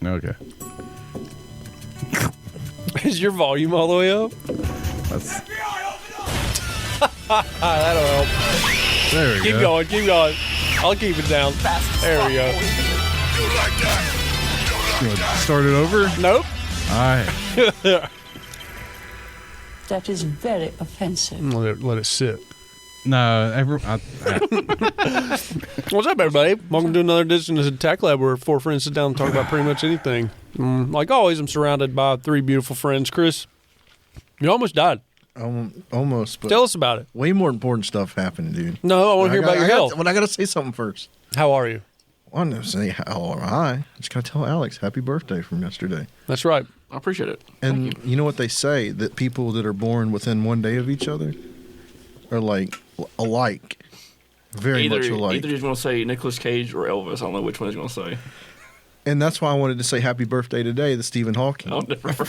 Okay. Is your volume all the way up? That's, That'll help. there we Keep go. going, keep going. I'll keep it down. There we go. You want to start it over? Nope. All right. That is very offensive. Let it sit. No, What's up, everybody? Welcome to another edition of the Tech Lab, where four friends sit down and talk about pretty much anything. Like always, I'm surrounded by three beautiful friends. Chris, you almost died. Almost, but Tell us about it. way more important stuff happened, dude. No, I want to hear about your health. But I got to say something first. How are you? I want to say how am I? Just got to tell Alex happy birthday from yesterday. That's right. I appreciate it. And you know what they say, that people that are born within one day of each other are like alike, very much alike. Either he's going to say Nicolas Cage or Elvis. I don't know which one he's going to say. And that's why I wanted to say happy birthday today to Stephen Hawking. Oh, different.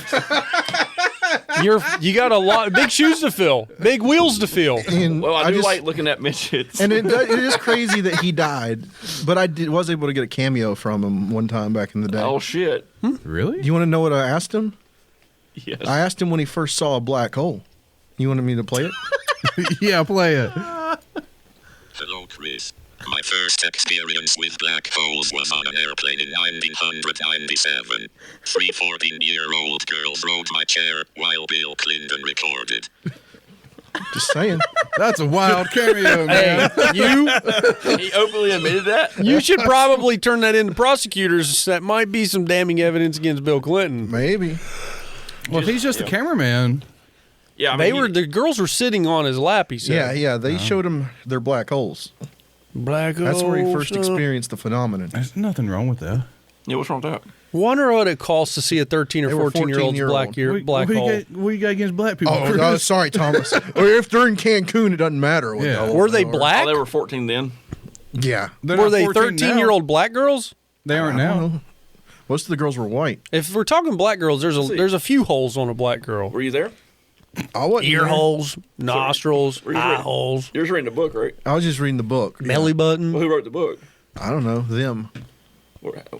You got a lot, big shoes to fill, big wheels to fill. And Well, I do just- like looking at midgets. And it is crazy that he died, but I was able to get a cameo from him one time back in the day. Oh, shit. really? Do you want to know what I asked him? Yes. I asked him when he first saw a black hole. You wanted me to play it? Yeah, play it. Hello, Chris. My first experience with black holes was on an airplane in 1997. Three 14-year-old girls rode my chair while Bill Clinton recorded. Just saying. That's a wild cameo, man. Hey, He openly admitted that? you should probably turn that into prosecutors. That might be some damning evidence against Bill Clinton. Maybe. Well, if he's just a cameraman. Yeah, I mean, The girls were sitting on his lap, he said. Yeah. They showed him their black holes. Black holes. That's where he first experienced the phenomenon. There's nothing wrong with that. Yeah, what's wrong with that? Wonder what it costs to see a 13 or They were 14-year-old's 14-year-old. black hole. What you got against black people? Oh, Chris? no, sorry, Thomas. Or if they're in Cancun, it doesn't matter. What Yeah. the hell Were they are. black? Oh, they were 14 then. Yeah. They're Were not they 14 now. 13-year-old black girls? They aren't now. Most of the girls were white. If we're talking black girls, see. there's a few holes on a black girl. Were you there? I wasn't Ear there. holes, nostrils, Were you eye reading- holes, You were reading the book, right? I was just reading the book. belly button. Well, who wrote the book? I don't know. Them.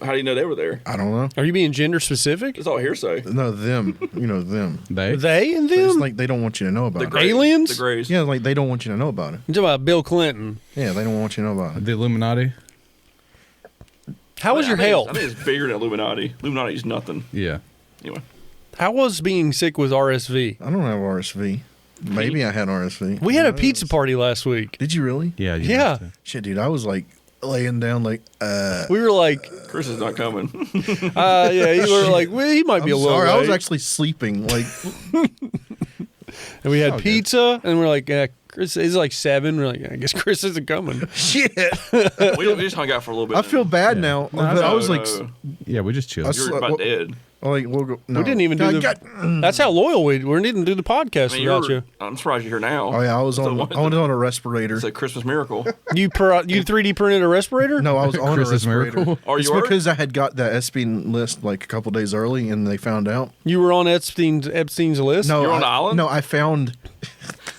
How do you know they were there? I don't know. Are you being gender specific? It's all hearsay. No, them. You know, them. They and But it's them? like they don't want you to know about The it. Greys. Aliens? The Greys. Yeah, like they don't want you to know about it. I'm talking about Bill Clinton. Yeah, they don't want you to know about it. The Illuminati. How was your I think health? I think it's bigger than Illuminati. Illuminati's nothing. Yeah. Anyway. How was being sick with RSV? I don't have RSV. Maybe I had RSV. We had a Who pizza knows? party last week. Did you really? Yeah. You Yeah. must have. Shit, dude, I was like laying down like, We were like, Chris is not coming. yeah, you were like, well, he might be a I'm little sorry, I was late. actually sleeping. Like, And we had all good. pizza, and we're like, Chris is like 7. We're like, I guess Chris isn't coming. shit. we just hung out for a little bit. I feel bad now. But I was like, Yeah, we just chilled. I You were Well, about dead. we'll go. No. We didn't even do the. God. That's how loyal we didn't do the podcast I mean, without you. I'm surprised you're here now. Oh yeah, I was It's on. a- I was on a respirator. It's a Christmas miracle. You 3D printed a respirator? No, I was on Christmas a respirator. miracle. Are It's you because I had got the Espin list like a couple days early, and they found out. You were on Epstein's list? No, You're on the I- island? No, I found.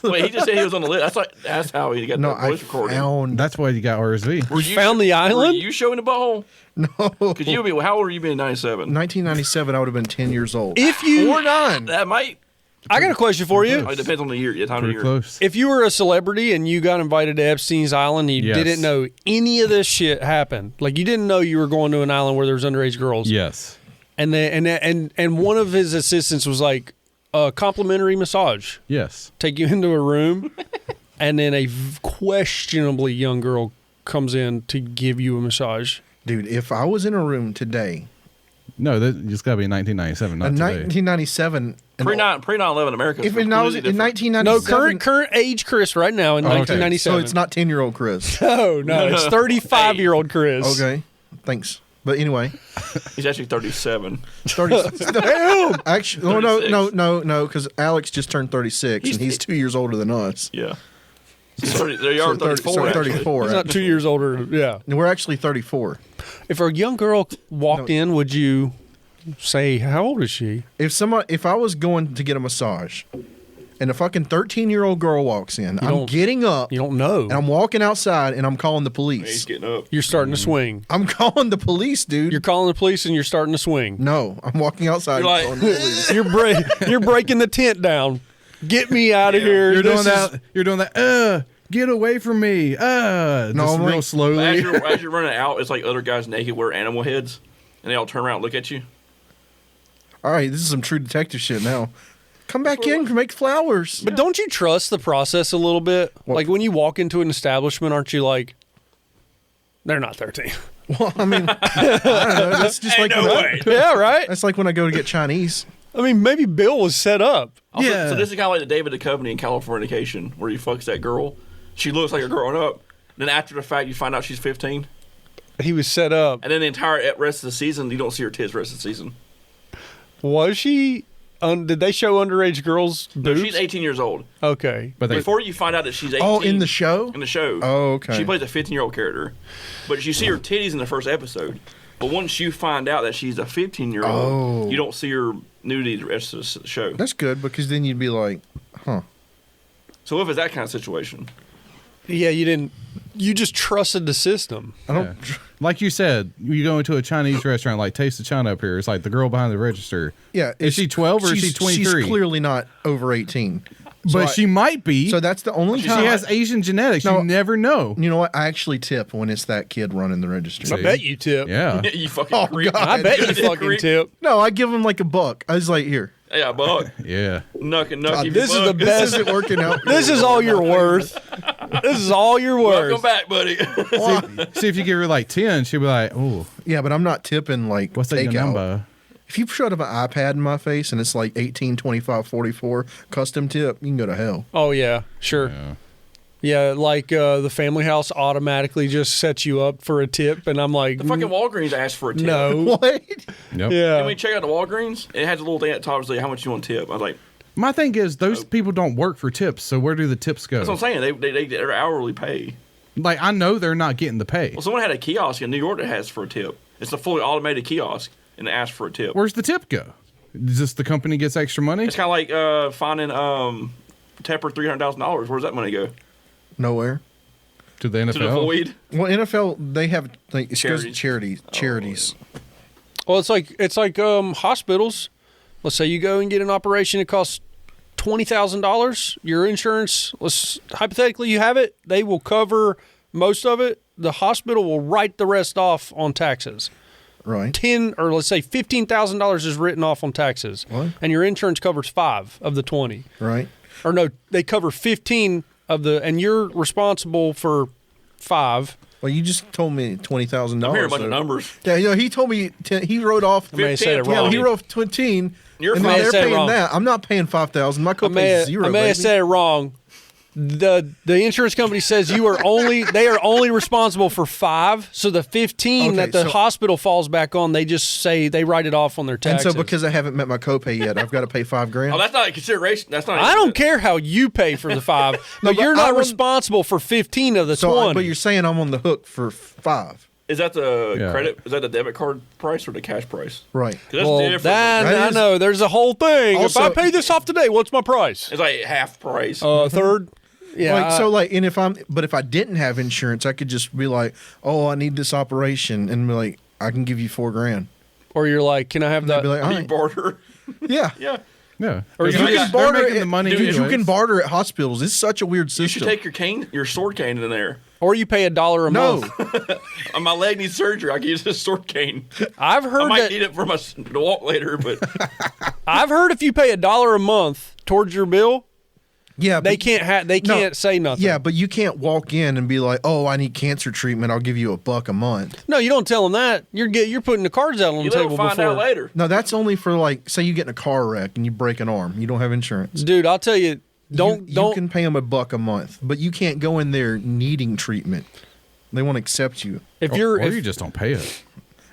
Wait, he just said he was on the list. That's how he got No, that I voice recording. found. That's why you got RSV. Were You found the island? Were you showing the butthole? No. Because you would be. How old were you in '97? 1997, I would have been 10 years old. If you, or 9. That might. I got a question for you. It depends on the year. Yeah, time of Pretty year. close. If you were a celebrity and you got invited to Epstein's island and you Yes. didn't know any of this shit happened, like you didn't know you were going to an island where there was underage girls, Yes. and one of his assistants was like a complimentary massage, Yes. take you into a room, and then a questionably young girl comes in to give you a massage. Dude, if I was in a room today, No, that just got to be 1997, not in today. 1997, and Pre 9/11 America. if it, I was in No, 1997, current age Chris right now in Okay, 1997. so it's not 10-year-old Chris. No, it's 35-year-old Chris. Okay, thanks. But anyway, He's actually 37. 30. Actually, oh, 36. no, because Alex just turned 36, and he's 2 years older than us. Yeah. So they are 34. So actually. 34. He's not 2 years older. Yeah. And we're actually 34. If a young girl walked in, would you say, how old is she? If I was going to get a massage, and a fucking 13-year-old girl walks in, I'm getting up. You don't know. And I'm walking outside, and I'm calling the He's police. getting up. You're starting to swing. I'm calling the police, dude. You're calling the police and you're starting to swing. No, I'm walking outside You're and like- calling the police. You're breaking the tent down. Get me out of here. You're doing This that. is- You're doing that. Get away from me. Just I'm real like- But slowly. as you're running out, it's like other guys naked wear animal heads, and they all turn around and look at you. All right, this is some true detective shit now. Come back in, make flowers. But don't you trust the process a little bit? What? Like when you walk into an establishment, aren't you like, they're not 13? Well, I mean, I don't know. That's just like Yeah, right? that's like when I go to get Chinese. I mean, maybe Bill was set up. Also, Yeah. So this is kind of like the David Duchovny in Californication, where he fucks that girl. She looks like a growing up. Then after the fact, you find out she's 15. He was set up. And then the entire rest of the season, you don't see her tits the rest of the season. Was she? Did they show underage girls' No, boobs? she's 18 years old. Okay. But they, Before you find out that she's 18. Oh, in the show? In the show. Oh, okay. She plays a 15-year-old character. But you see her titties in the first episode. But once you find out that she's a 15-year-old, you don't see her nudity the rest of the show. That's good because then you'd be like, huh. So if it's that kind of situation. Yeah, you didn't. You just trusted the system. I don't. like you said, you go into a Chinese restaurant like Taste of China up here. It's like the girl behind the register. Yeah. Is she 12 or is she 23? She's clearly not over 18. But she might be. So that's the only she time. has Asian genetics. No. You never know. You know what? I actually tip when it's that kid running the register. I bet you tip. Yeah. You fucking Oh, creep. God. I bet you Yeah, fucking creep. tip. No, I give him like a buck. I was like, here. Yeah, bug. Yeah. Nucky. This is the This best. isn't working out. This is all you're worth. This is all you're Welcome worth. back, buddy. See if you give her like 10, she'll be like, oh, Yeah, but I'm not tipping like what's that your takeout. number? If you showed up an iPad in my face and it's like 18, 25, 44 custom tip, you can go to hell. Oh yeah, sure. Yeah, like the Family House automatically just sets you up for a tip, and I'm like, The fucking Walgreens asked for a tip. no. What? Yep. And Yeah. we check out the Walgreens, and it has a little thing at the top saying how much you want to tip. I was like, My thing is, those people don't work for tips, so where do the tips go? that's what I'm saying. They get their hourly pay. Like, I know they're not getting the pay. Well, someone had a kiosk in New York that has for a tip. It's a fully automated kiosk, and they asked for a tip. Where's the tip go? Is this the company gets extra money? It's kind of like finding Tepper $300,000. Where's that money go? Nowhere. To the NFL? To the void. Well, NFL, they have like it goes to Charities. charities. Well, it's like hospitals. Let's say you go and get an operation. It costs $20,000. Your insurance, hypothetically, you have it. They will cover most of it. The hospital will write the rest off on taxes. Right. Let's say $15,000 is written off on taxes, What? and your insurance covers 5 of the 20. Right. Or no, they cover 15 of the, and you're responsible for 5. Well, you just told me $20,000. I'm hearing a bunch of numbers. Yeah, you know, he told me he wrote off. I may have said it 15, wrong. Yeah, he wrote 15. You're and fine. then they're I said it paying wrong. that. I'm not paying $5,000. My I copay may, is zero. I may have baby. said it wrong. The insurance company says they are only responsible for 5. So the 15 Okay, that the so- hospital falls back on, they just say they write it off on their And taxes. so because I haven't met my copay yet, I've got to pay $5,000. Oh, that's not a consideration. That's not. I don't care how you pay for the 5, but but you're I not want- responsible for 15 of the So, 20. but you're saying I'm on the hook for 5, Is that the Yeah. credit? Is that the debit card price or the cash price? right? 'Cause that's well, different. that, That I is- know. There's a whole thing. Also- if I pay this off today, what's my price? It's like half price. Third? Yeah. And if I didn't have insurance, I could just be like, oh, I need this operation, and be like, I can give you $4,000. or you're like, can I have And I'd that? be like, all You right, barter. yeah. Yeah. Yeah. Or They're you making- can they're barter making it- the money. dude, You anyways. can barter at hospitals. It's such a weird You should system. take your sword cane in there. Or you pay $1 a no, month. My leg needs surgery. I can use this sword cane. I've I heard might that. need it for to walk later, but I've heard if you pay $1 a month towards your bill, yeah, they but- can't No. can't say nothing. Yeah, but you can't walk in and be like, "Oh, I need cancer treatment. I'll give you $1 a month." No, you don't tell them that. You're putting the cards out on you the let table them find before. out later. No, that's only for like, say you get in a car wreck and you break an arm. You don't have insurance. Dude, I'll tell you, don't You can pay them $1 a month, but you can't go in there needing treatment. They won't accept you. if Or, you're or you just don't pay it.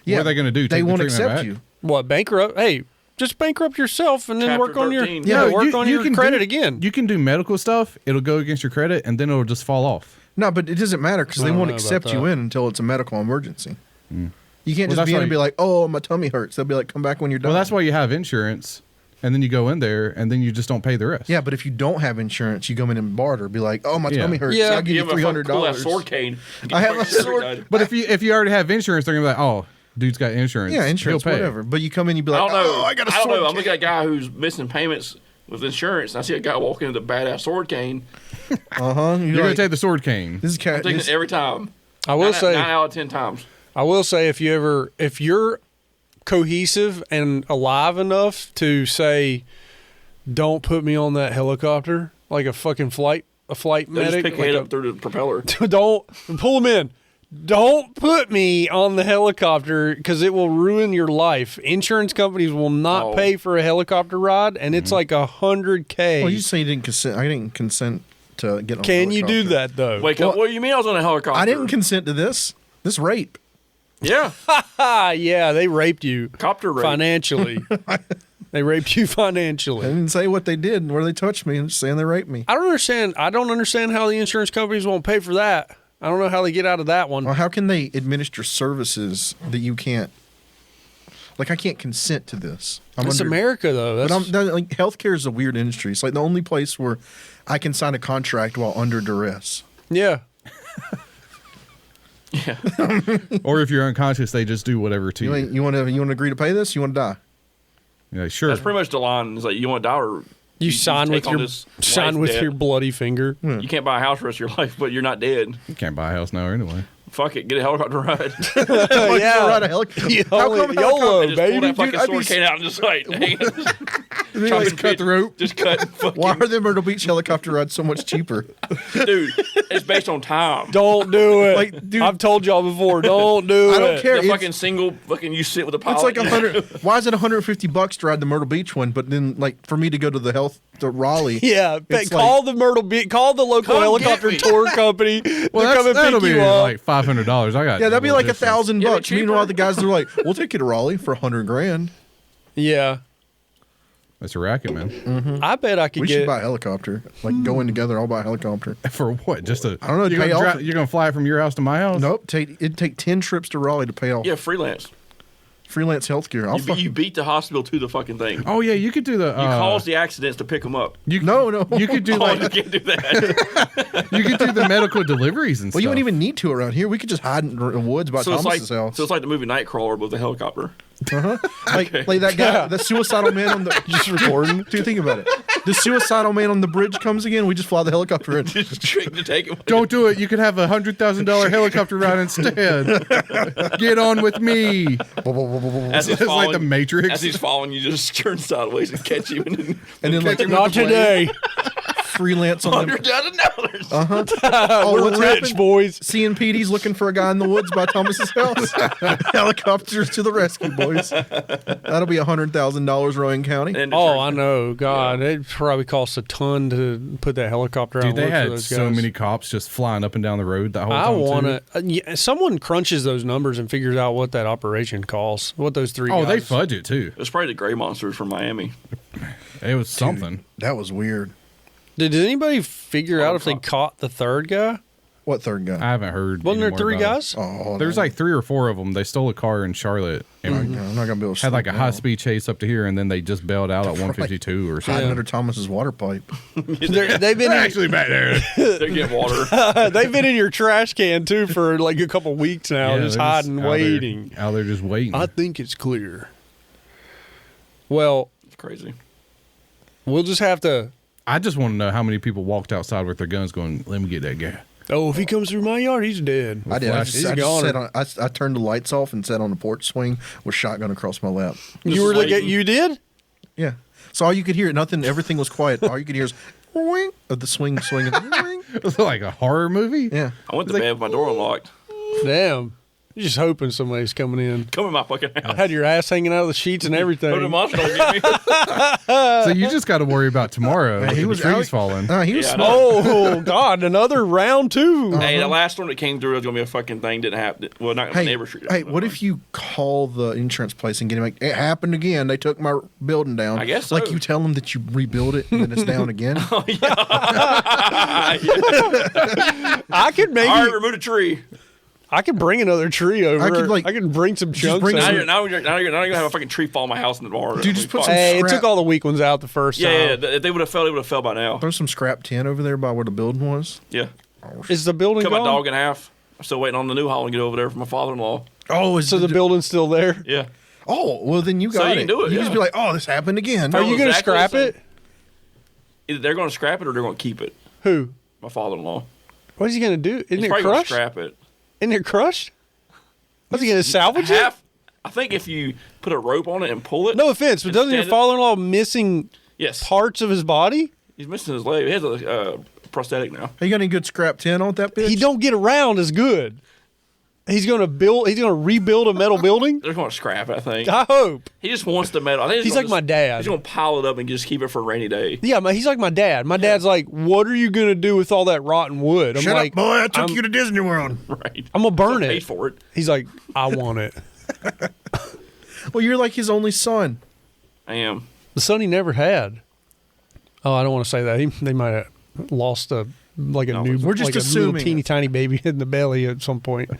Yeah, What are they going to do? They Take the won't treatment accept back? you. what bankrupt. Hey, just bankrupt yourself and then Chapter work on your 13. yeah, Yeah, work on your can credit do- again. You can do medical stuff. It'll go against your credit, and then it'll just fall off. No, but it doesn't matter because I they don't won't know about accept you that. in until it's a medical emergency. You can't Well, just that's be in why and be you- like, "Oh, my tummy hurts." They'll be like, "Come back when you're done." Well, that's why you have insurance. and then you go in there, and then you just don't pay the rest. Yeah, but if you don't have insurance, you go in and barter. Be like, oh, my tummy hurts. Yeah. I'll give you $300. Pull that sword cane. I have a sword. But if you already have insurance, they're gonna be like, oh, dude's got insurance. Yeah, insurance, He'll pay. whatever. But you come in, you be I like, don't know. oh, I got a I don't sword know. I'm cane. looking at a guy who's missing payments with insurance, and I see a guy walking in with a badass sword cane. Uh-huh. You're gonna take the sword cane. This is I'm taking this, it every time. I will say 9 out of 10 times. I will say if you're cohesive and alive enough to say, don't put me on that helicopter like a fucking flight They medic. just pick your head up through the propeller. Don't pull them in. Don't put me on the helicopter because it will ruin your life. Insurance companies will not pay for a helicopter ride, and it's like $100K. well, you say you didn't consent. I didn't consent to get on a Can you do helicopter. that though? Wake up. What do you mean I was on a helicopter? I didn't consent to this. This rape. Yeah. Yeah, they raped you Copter rape. financially. They raped you I financially. didn't say what they did, where they touched me. I'm just saying they raped me. I don't understand how the insurance companies won't pay for that. I don't know how they get out of that one. Well, how can they administer services that you can't? Like, I can't consent to this. It's America, though. But like, healthcare is a weird industry. It's like the only place where I can sign a contract while under duress. Yeah. Yeah. Or if you're unconscious, they just do whatever to you. You want to agree to pay this? You want to die? Yeah, sure. That's pretty much the line. It's like, you want to die or You sign with take on your this sign life with debt. your bloody finger. You can't buy a house for the rest of your life, but you're not dead. You can't buy a house now anyway. Fuck it. Get a helicopter ride. Like, Yeah. ride a helicopter. You How only- come YOLO, And just pull baby. that fucking I'd sword be- cane out and just like, hang it. Just cut the rope. Just cut. Fucking, Why are the Myrtle Beach helicopter rides so much cheaper? dude, it's based on time. Don't do it. Like, dude- I've told y'all before. Don't do it. I don't care. The It's- fucking single, fucking you sit with a pilot. It's like 100. Why is it $150 to ride the Myrtle Beach one? But then, like, for me to go to the Raleigh, Yeah, it's call the Myrtle Beach, call the local Come helicopter get me. tour company. Well, They're coming that'll pick be you up. like $500. I got yeah, that'd be like $1,000 Yeah, bucks. cheaper. Meanwhile, the guys are like, "We'll take you to Raleigh for $100,000." Yeah, That's a racket, man. I bet I could We get. should buy a helicopter. Like, go in together. I'll buy a helicopter. For what? Just a? I don't know, You're pay gonna, off- you're gonna fly it from your house to my house? Nope. It'd take 10 trips to Raleigh to pay off Yeah, freelance. freelance healthcare. You beat the hospital to the fucking thing. Oh yeah, you could do the. You cause the accidents to pick them up. No. You could do Oh, you like can't do that. you could do the medical deliveries and Well, stuff. you wouldn't even need to around here. We could just hide in the woods by so it's Thomas's house. so it's like the movie Nightcrawler with the helicopter. Like that guy, the suicidal man on the Just recording. Dude, think about it. The suicidal man on the bridge comes again. We just fly the helicopter in. Just trick to take him. Don't do it. You could have $100,000 helicopter ride instead. Get on with me. As he's It's like the falling- Matrix. As he's falling, you just turn sideways and catch him. And And then like Not today. freelance on them. $100,000. Oh, We're what's rich, happened? boys. CNPD's looking for a guy in the woods by Thomas's house. Helicopters to the rescue, boys. That'll be $100,000 Rowan County. And Oh, I know. God, it probably costs a ton to put that helicopter out. Dude, and they look for had those so guys. many cops just flying up and down the road that whole I time. want too. to. Someone crunches those numbers and figures out what that operation costs. What those three. Oh, they guys. fudge it too. It's probably the Gray Monsters from Miami. It was something. That was weird. Did anybody figure out if they fuck. caught the third guy? What third guy? I haven't heard. Wasn't there any more three about it. guys? Oh, There's like 3 or 4 of them. They stole a car in Charlotte and I'm not gonna be able to had like a sleep high now. speed chase up to here, and then they just bailed out at 152 or Hiding something. under Thomas's water pipe. They've been They're actually back there. They get water. they've been in your trash can too for like a couple weeks now, Yeah, just they're hiding, out there- waiting. Out there just waiting. I think it's clear. Well, It's crazy. we'll just have to. I just want to know how many people walked outside with their guns going, let me get that guy. Oh, if he comes through my yard, he's dead. I did. I flash. just, I, just sat on, I turned the lights off and sat on the porch swing with shotgun across my lap. You were waiting. you did? Yeah. So all you could hear, nothing, everything was quiet. All you could hear is wing of the swing, swinging. Wing. It was like a horror movie. Yeah. I went to bed with my door unlocked. Damn. You're just hoping somebody's coming in. Come in my fucking house. Had your ass hanging out of the sheets and Hope the everything. monster don't get me. So you just got to worry about tomorrow. He He was trees out- falling. He was Yeah, I smart. know. Oh God! Another round two. Hey, the last one that came through was gonna be a fucking thing. Didn't happen. Well, not Hey, neighbor street. hey, what if you call the insurance place and get him like, it happened again. They took my building down. I guess Like so. you tell them that you rebuild it and then it's down again. I could maybe. All right, remove the tree. I can bring another tree over. I can bring some chunks. bring Now over. you're gonna have a fucking tree fall on my house in the bar. Dude, just put some Hey, it scrap. took all the weak ones out the first time. Yeah, if they would have fell. They would have fell by now. Throw some scrap tin over there by where the building was. Yeah. Is the building Cut my gone? dog in half. I'm still waiting on the new hall to get over there for my father-in-law. Oh, So the building's still there? Yeah. Oh, well then you got So you it. can do it, You yeah. just be like, oh, this happened again. Are you going to exactly scrap the it? Either they're going to scrap it or they're going to keep it. Who? My father-in-law. What is he going to do? Isn't He's it probably going to crushed? scrap it. Isn't it crushed? What's he going to salvage it? Half. I think if you put a rope on it and pull it. No offense, but and doesn't your stand it- father-in-law missing Yes. parts of his body? He's missing his leg. He has a prosthetic now. Hey, you got any good scrap tin on that bitch? He don't get around as good. He's going to rebuild a metal building? They're going to scrap it, I think. I hope. He just wants the metal. I think He's like my dad. He's going to pile it up and just keep it for a rainy day. Yeah, he's like my dad. My dad's like, what are you going to do with all that rotten wood? I'm Shut like, up, boy! I took I'm- you to Disney World. Right. I'm going to burn Paid it. for it. He's like, I want it. Well, you're like his only son. I am. The son he never had. Oh, I don't want to say that. They might have lost a We're just like a little assuming teeny it. tiny baby in the belly at some point.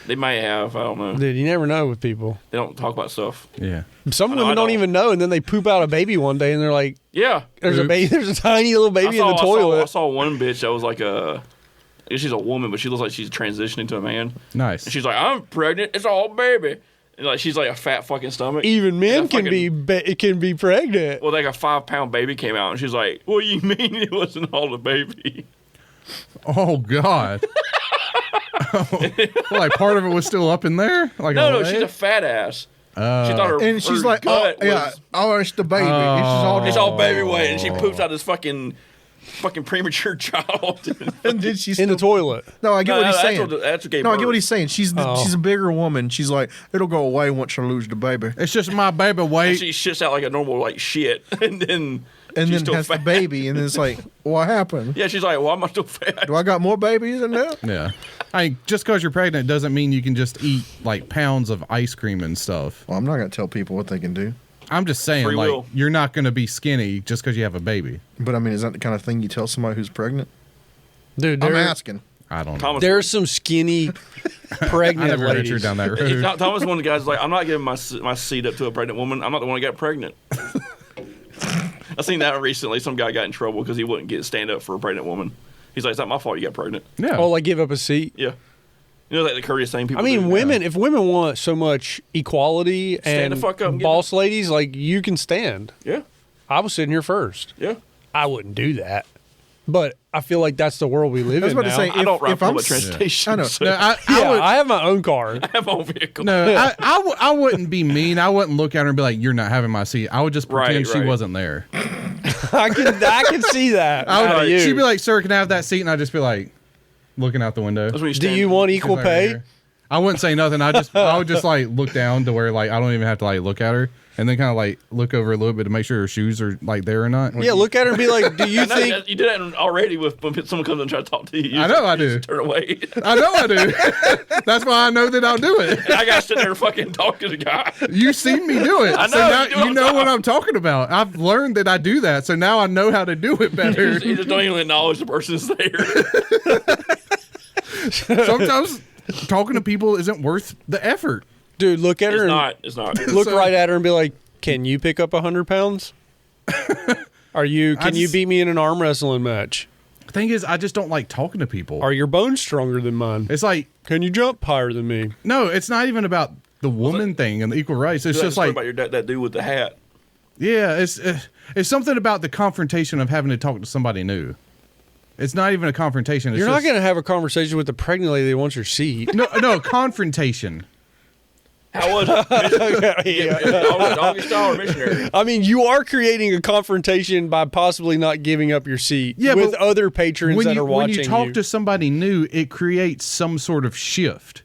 They might have. I don't know. Dude, you never know with people. They don't talk about stuff. Yeah. Some I know, women I don't don't. even know, and then they poop out a baby one day, and they're like, Yeah. "There's a Oops. baby. There's a tiny little baby in the I toilet." saw one bitch that was like I guess she's a woman, but she looks like she's transitioning to a man. Nice. And she's like, I'm pregnant. It's all baby. And like she's like a fat fucking stomach. Even men And can be pregnant. Well, like a 5-pound baby came out, and she's like, "What do you mean it wasn't all the baby?" Oh God. Like part of it was still up in there. Like No, a she's leg? a fat ass. She thought her And she's her like, oh, gut yeah, was, oh, it's the baby. it's all baby weight, and she poops out this fucking premature child. And then she's In the toilet. No, I get what he's saying. That's what gave No, I get birth. what he's saying. She's a bigger woman. She's like, it'll go away once I lose the baby, It's just my baby And weight. she shits out like a normal like shit, and then and she's then still has fat. the baby, and then it's like, what happened? Yeah, she's like, "Why am I still fat?" Do I got more babies in there? Yeah. I mean, just because you're pregnant doesn't mean you can just eat like pounds of ice cream and stuff. Well, I'm not gonna tell people what they can do, I'm just saying, Free like, will. you're not going to be skinny just because you have a baby. but I mean, is that the kind of thing you tell somebody who's pregnant? Dude, I'm asking. I don't know. Thomas, there's some skinny I pregnant never ladies. ventured down that He's road. not, Thomas, one of the guys, is like, I'm not giving my seed up to a pregnant woman. I'm not the one that got pregnant. I seen that recently. Some guy got in trouble because he wouldn't stand up for a pregnant woman. He's like, "It's not my fault you got pregnant." Yeah. Oh, like give up a seat. Yeah, you know, like the courteous thing people. I mean, do. women. If women want so much equality Stand and the fuck up and get boss ladies, like you can stand. Yeah, I was sitting here first. yeah. I wouldn't do that, but I feel like that's the world we live I was in about to now. say, I don't ride if I'm public transportation. I know. so No, I I have my own car. have my own vehicle. No, I wouldn't be mean. I wouldn't look at her and be like, "You're not having my seat." I would just pretend she Right. wasn't there. I can see that. I would, out of you. she'd be like, "Sir, can I have that seat?" And I'd just be like, looking out the window. That's when you "Do stand. you want equal She's over pay?" here. I wouldn't say nothing. I would just like look down to where like I don't even have to like look at her, and then kind of like look over a little bit to make sure her shoes are like there or not. Yeah, look at her and be like, "Do you I know, think?" you did that already with when someone comes and tries to talk to you. I know I you do. just turn away. I know I do. That's why I know that I'll do it. I got to sit there and fucking talk to the guy. You seen me do it. I know, So now you do it all you the know what time. I'm talking about. I've learned that I do that, so now I know how to do it better. You just don't even acknowledge the person's there. Sometimes talking to people isn't worth the effort. Dude, look at her. It's and not. It's not. Look So- right at her and be like, "Can you pick up 100 pounds? Can you just- beat me in an arm wrestling match? Thing is, I just don't like talking to people. Are your bones stronger than mine? It's like, Can you jump higher than me?" no, it's not even about the woman thing and the equal rights. It's just like, about your that dude with the hat. yeah, it's something about the confrontation of having to talk to somebody new. It's not even a confrontation. It's You're not just, going to have a conversation with the pregnant lady that wants your seat. no confrontation. How was it? Doggy style or missionary? I mean, you are creating a confrontation by possibly not giving up your seat Yeah, with but other patrons that are watching when you talk to somebody new, it creates some sort of shift.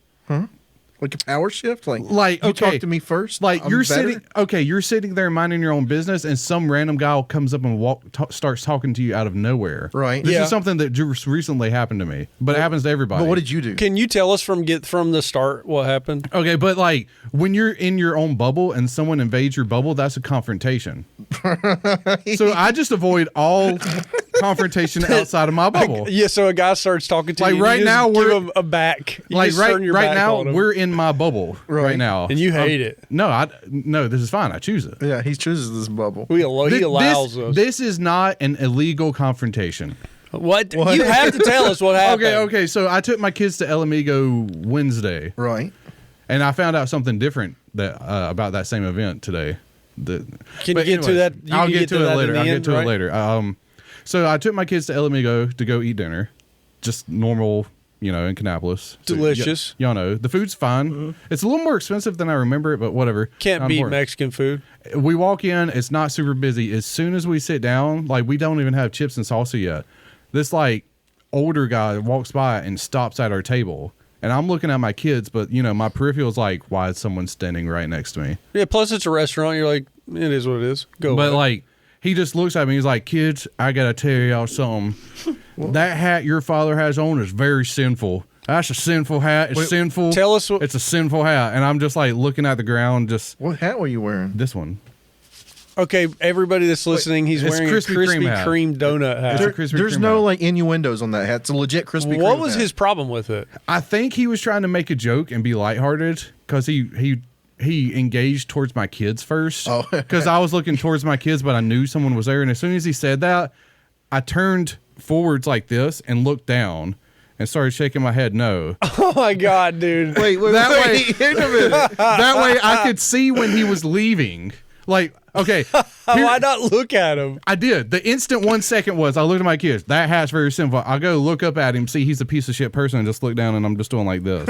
Like a power shift? Like Like, you okay, talk to me first? Like I'm you're better? you're sitting there minding your own business, and some random guy comes up and starts talking to you out of nowhere. Right. This Yeah. is something that just recently happened to me, but it happens to everybody. But what did you do? Can you tell us from the start what happened? Okay, but like when you're in your own bubble and someone invades your bubble, that's a confrontation. So I just avoid all confrontation outside of my bubble. Yeah, so a guy starts talking to Like, you. And right you just now, give we're- him a back. You Like just turn your right back now, on him. we're in my bubble right now, And you hate it. No, no, this is fine. I choose it. Yeah, he chooses this bubble. He allows us. This is not an illegal confrontation. What? You have to tell us what happened. Okay. So I took my kids to El Amigo Wednesday, Right. and I found out something different that about that same event today. Can you get to that? You I'll can get to that it in later. the I'll end, get to right? it later. So I took my kids to El Amigo to go eat dinner, just normal, in Kannapolis. So, Delicious. y'all know the food's fine. It's a little more expensive than I remember it, but whatever. Can't Not beat important. Mexican food. We walk in, it's not super busy. As soon as we sit down, like we don't even have chips and salsa yet. This like older guy walks by and stops at our table. And I'm looking at my kids, but my peripheral is like, why is someone standing right next to me? Yeah. Plus, it's a restaurant. You're like, it is what it is. Go. But away. like, he just looks at me. He's like, kids, I gotta tell y'all something. That hat your father has on is very sinful. That's a sinful hat. It's sinful. tell us what- It's a sinful hat. And I'm just like looking at the ground, just What hat were you wearing? this one. Okay, everybody that's listening, he's it's wearing a Krispy Krispy Kreme hat. Kreme donut hat. It's a Krispy There's Kreme no hat. like innuendos on that hat. It's a legit Krispy Kreme. What was hat. his problem with it? I think he was trying to make a joke and be lighthearted because he engaged towards my kids first. Oh. Because I was looking towards my kids, but I knew someone was there. And as soon as he said that, I turned forwards like this and looked down and started shaking my head no. Oh my God, dude! Wait, That wait, wait a minute. That way I could see when he was leaving. Like, okay. Why not look at him? I did. The instant 1 second was I looked at my kids. That hat's very simple. I go look up at him, see he's a piece of shit person, and just look down, and I'm just doing like this.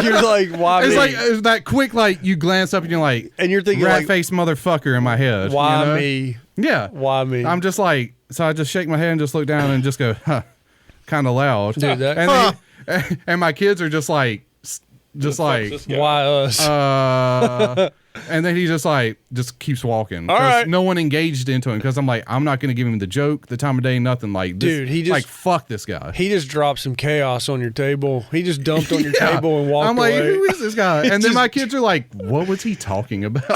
You're like, why It's me? like it's that quick, like you glance up and you're like, And you're thinking, rat like, face motherfucker in my head. why you know? me? Yeah. Why me? I'm just like, so I just shake my head and just look down and just go, huh, kind of loud. Dude, that- and my kids are just like, like, Why us? and then he just keeps walking. All 'Cause right. no one engaged into him because I'm like, I'm not going to give him the joke, the time of day, nothing. Like, this, Dude, he just- like, fuck this guy. He just dropped some chaos on your table. He just dumped on your Yeah. table and walked I'm like, away. who is this guy? And then just- my kids are like, what was he talking about?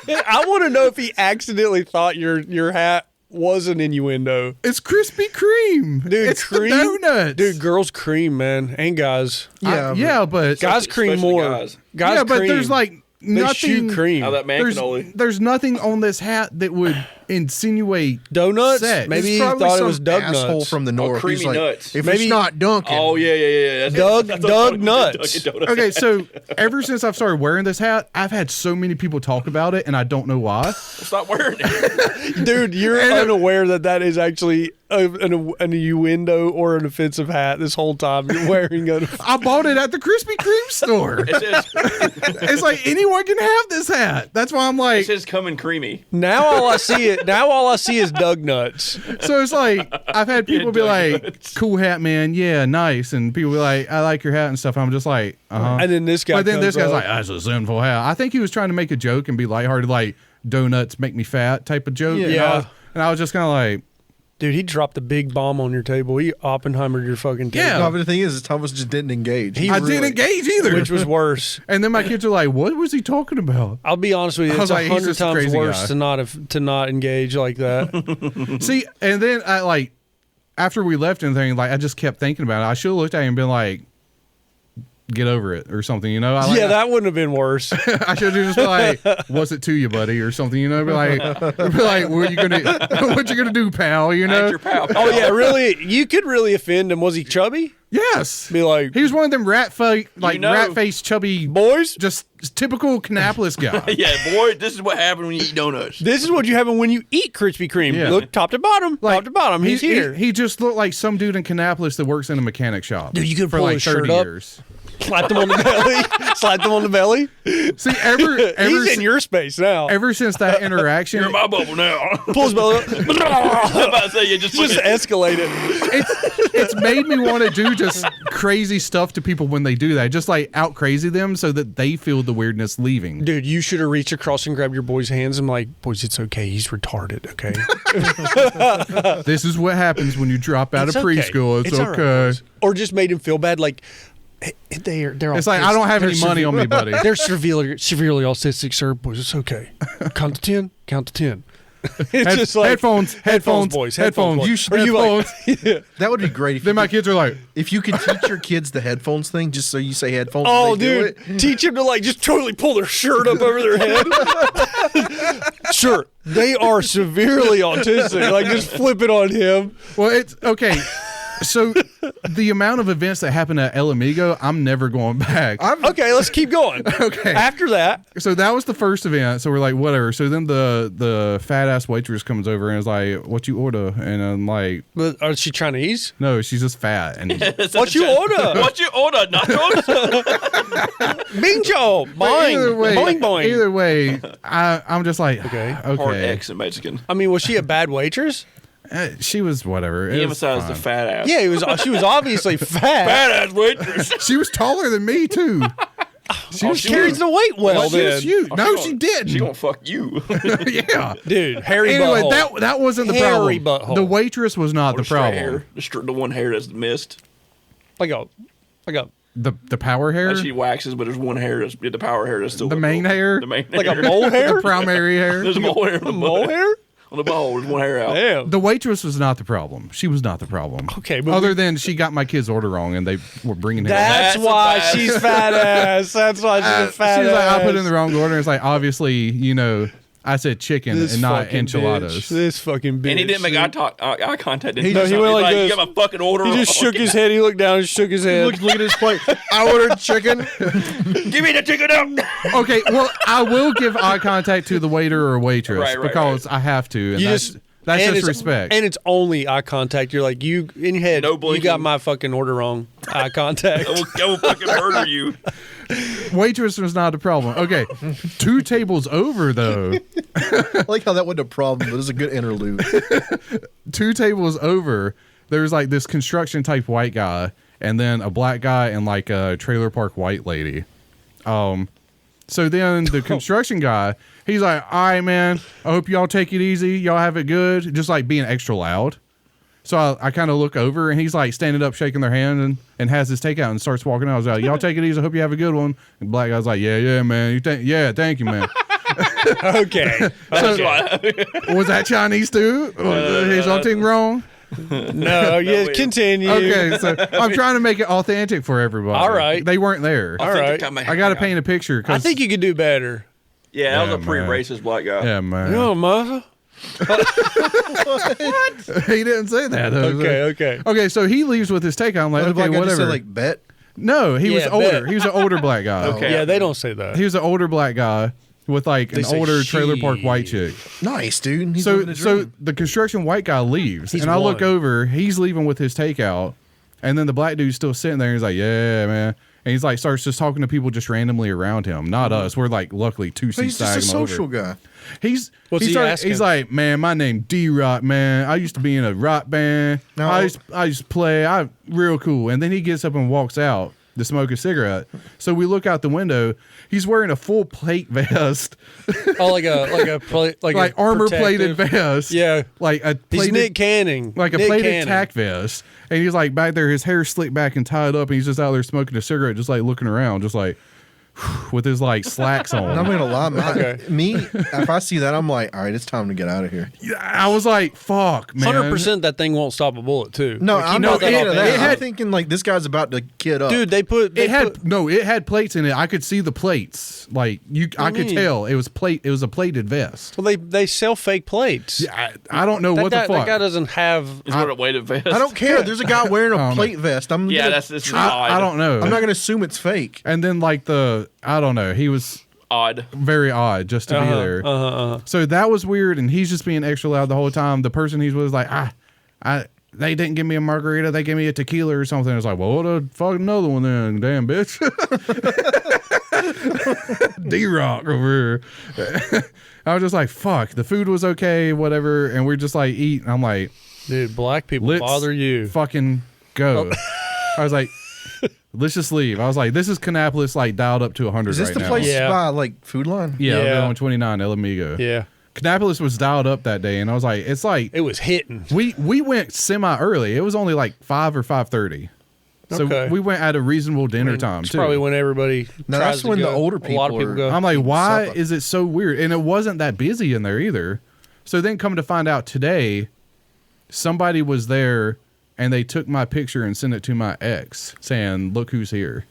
I want to know if he accidentally thought your hat was an innuendo. It's Krispy Kreme. Dude, it's cream. the donuts. Dude, girls cream, man. And guys. Yeah, but Guys cream especially more. guys. Guys yeah, but cream. there's like They nothing. shoot cream. Now that man There's, cannoli. there's nothing on this hat that would insinuate Donuts? sex. Maybe It's he probably thought it some was Doug asshole nuts. from the north. creamy He's like, nuts. if Maybe- it's not Dunkin'. Oh yeah. Doug That's what I'm nuts. Dunkin' Donuts. Okay, so ever since I've started wearing this hat, I've had so many people talk about it, and I don't know why. Stop wearing it. Dude, you're unaware that is actually an innuendo or an offensive hat this whole time. You're wearing it. I bought it at the Krispy Kreme store. It says, It's like anyone can have this hat. That's why I'm it like. says coming creamy. Now all I see is Doug nuts. So it's like I've had people be like, Donuts. "Cool hat, man. Yeah, nice." And people be like, "I like your hat and stuff." I'm just like, And then this guy But then comes this guy's up. like, "That's a sinful hat." I think he was trying to make a joke and be lighthearted, like donuts make me fat type of joke. Yeah. And I was just kind of like, Dude, he dropped a big bomb on your table. He Oppenheimered your fucking table. Yeah. No, but the thing is Thomas just didn't engage. I didn't engage either. Which was worse. And then my kids are like, "What was he talking about?" I'll be honest with you, I it's was like, he's 100 just a times crazy worse guy. to not engage like that. See, and then I like after we left and thing, like I just kept thinking about it. I should have looked at him and been like, "Get over it" or something, you know? I, like, Yeah, that wouldn't have been worse. I should have just been like, "What's it to you, buddy?" or something, you know? Be like, "What you gonna do, pal?" You know? Act your pal. Oh yeah, really? You could really offend him. Was he chubby? Yes. Be like, He was one of them rat face chubby boys, just typical Kannapolis guy. Yeah, boy, this is what happened when you eat donuts. this is what you have when you eat Krispy Kreme. Yeah. Look, top to bottom, top to bottom. He's here. He just looked like some dude in Kannapolis that works in a mechanic shop. Dude, you could for pull like his shirt 30 up. years. Slap them on the belly. Slap them on the belly. See, ever He's in your space now. ever since that interaction, You're in my bubble now. Pull his belly up. I'm about to say you just Escalate it. it's made me want to do just crazy stuff to people when they do that. Just like out crazy them so that they feel the weirdness leaving. Dude, you should have reached across and grabbed your boy's hands and like, boys, it's okay. He's retarded, okay? This is what happens when you drop out It's of okay. preschool. It's all right, okay. boys. Or just made him feel bad, like they're all It's like, I pissed. don't have They're any money on me, buddy. They're severely autistic, sir. Boys, it's okay. Count to 10. Count to 10. It's just like headphones, boys, headphones. You should Or you like, headphones. That would be great. If Then you my could, kids are like, if you could teach your kids the headphones thing, just so you say headphones. oh, and they do dude, it. teach him to like just totally pull their shirt up over their head. Sure, they are severely autistic. Like, just flip it on him. well, it's okay. So the amount of events that happen at El Amigo, I'm never going back. Okay, let's keep going. Okay. After that, So that was the first event. So we're like, whatever. So then the fat ass waitress comes over and is like, "What you order?" And I'm like, but is she Chinese? "No, she's just fat." And What you order? What you order? Nachos? Bingo, boing, either way, boing, boing. either way, I'm just like, Okay. Hard okay. X in Mexican. I mean, was she a bad waitress? She was whatever. It He was emphasized the fine. fat ass. Yeah, she was obviously fat. Badass waitress. She was taller than me too. She was she Carries the weight well, She was then. huge. No, she she gonna- didn't. She gonna fuck you. Yeah. Dude, hairy Anyway, butthole. that wasn't the Hairy problem. butthole. The waitress was not the Straight problem. hair. The one hair that's missed. like a The power hair, That she waxes, but there's one hair that's the power hair that's still the main hair, The main like hair. a mole hair. the primary hair. There's a mole hair. On the Mole butt. hair. On the ball, there's one hair out. Damn. The waitress was not the problem. She was not the problem. Okay, but Other than she got my kid's order wrong and they were bringing him. That's That's why a bad- she's fat ass. That's why she's a fat She was like, ass. I put in the wrong order. It's like, obviously, I said chicken This and not fucking enchiladas. bitch. This fucking bitch. And he didn't make eye contact. Didn't No, he went like You this. got my fucking order He just wrong. shook his head. He looked down and shook his head. Look at his plate. I ordered chicken. Give me the chicken out. Okay, well, I will give eye contact to the waiter or waitress Right, because I have to. And You that's just- that's and just it's- respect. And it's only eye contact. You're like, you in your head, No you blinking. got my fucking order wrong. Eye contact. I will fucking murder you. Waitress was not the problem. Okay, 2 tables over though. I like how that wasn't a problem, but it's a good interlude. 2 tables over, there's like this construction type white guy, and then a black guy and like a trailer park white lady. So then the construction guy, he's like, "All right, man, I hope y'all take it easy. Y'all have it good." Just like being extra loud. So I kind of look over and he's like standing up, shaking their hand and has his takeout and starts walking out. I was like, "Y'all take it easy. I hope you have a good one." And the black guy's like, "Yeah, man. Thank you, man." Okay. That's why. Was that Chinese too? Is something wrong? No, yeah, weird. continue. Okay, so I'm trying to make it authentic for everybody. All right. They weren't there. All right. I got to paint a picture. 'Cause- I think you could do better. Yeah, that was Yeah, a pretty man. racist black guy. Yeah, man. No, mother. He didn't say that. I was Okay, like- okay. Okay, so he leaves with his takeout. I'm like, The okay, black guy just whatever. said, like, bet. No, he was Yeah, older. bet. He was an older black guy. Okay. Yeah, they don't say that. He was an older black guy with like They an say older trailer park she. white chick. Nice, dude. He's So living a dream. the construction white guy leaves, He's and I look one. over. He's leaving with his takeout, and then the black dude's still sitting there. And he's like, "Yeah, man." And he's like, starts just talking to people just randomly around him, not us. We're like, luckily, 2 But seats he's just a stagged him social over. guy. What's he asking? He's like, "Man, my name D-Rock, man. I used to be in a rock band. No. I used to play. I real cool." And then he gets up and walks out to smoke a cigarette. So we look out the window. He's wearing a full plate vest, Oh, like armor plated protective- vest. Yeah. like a He's plated, Nick Canning. like a Nick plated Canning. tack vest. And he's like back there, his hair slicked back and tied up, and he's just out there smoking a cigarette, just like looking around, just like with his like slacks on. And I'm gonna lie, Okay. me. If I see that, I'm like, all right, it's time to get out of here. I was like, "Fuck, man." 100% that thing won't stop a bullet too. No, Like, he I'm knows not that into off that. the I'm bat. thinking like this guy's about to kid up. Dude, they put It had plates in it. I could see the plates. Like I could mean? tell it was It was a plated vest. well, they sell fake plates. I don't know That what guy, the fuck. that guy doesn't have. He's wearing a weighted vest. I don't care. There's a guy wearing a don't plate vest. Yeah, this is odd. I don't know. I'm not gonna assume it's fake. And then like I don't know. He was odd. very odd just to be there. So that was weird, and he's just being extra loud the whole time. The person he was like, they didn't give me a margarita, they gave me a tequila or something. It's like, well, what the fuck another one then, damn bitch. D-Rock over here. I was just like, fuck. The food was okay, whatever, and we're just like eating. I'm like, Dude, black people let's bother you. fucking go. I was like, let's just leave. I was like, this is Kannapolis like dialed up to 100 Is this right the now. place Yeah. by like Food Line? Yeah, Yeah. on 29 El Amigo. Yeah, Kannapolis was dialed up that day, and I was like, it's like it was hitting. we went semi early. It was only like 5 or 5:30. So Okay. we went at a reasonable dinner time It's too. probably when everybody. No, tries that's to when the go. older A lot of people people are- go. I'm like, why supper. is it so weird? And it wasn't that busy in there either. So then come to find out today, somebody was there and they took my picture and sent it to my ex saying, look who's here.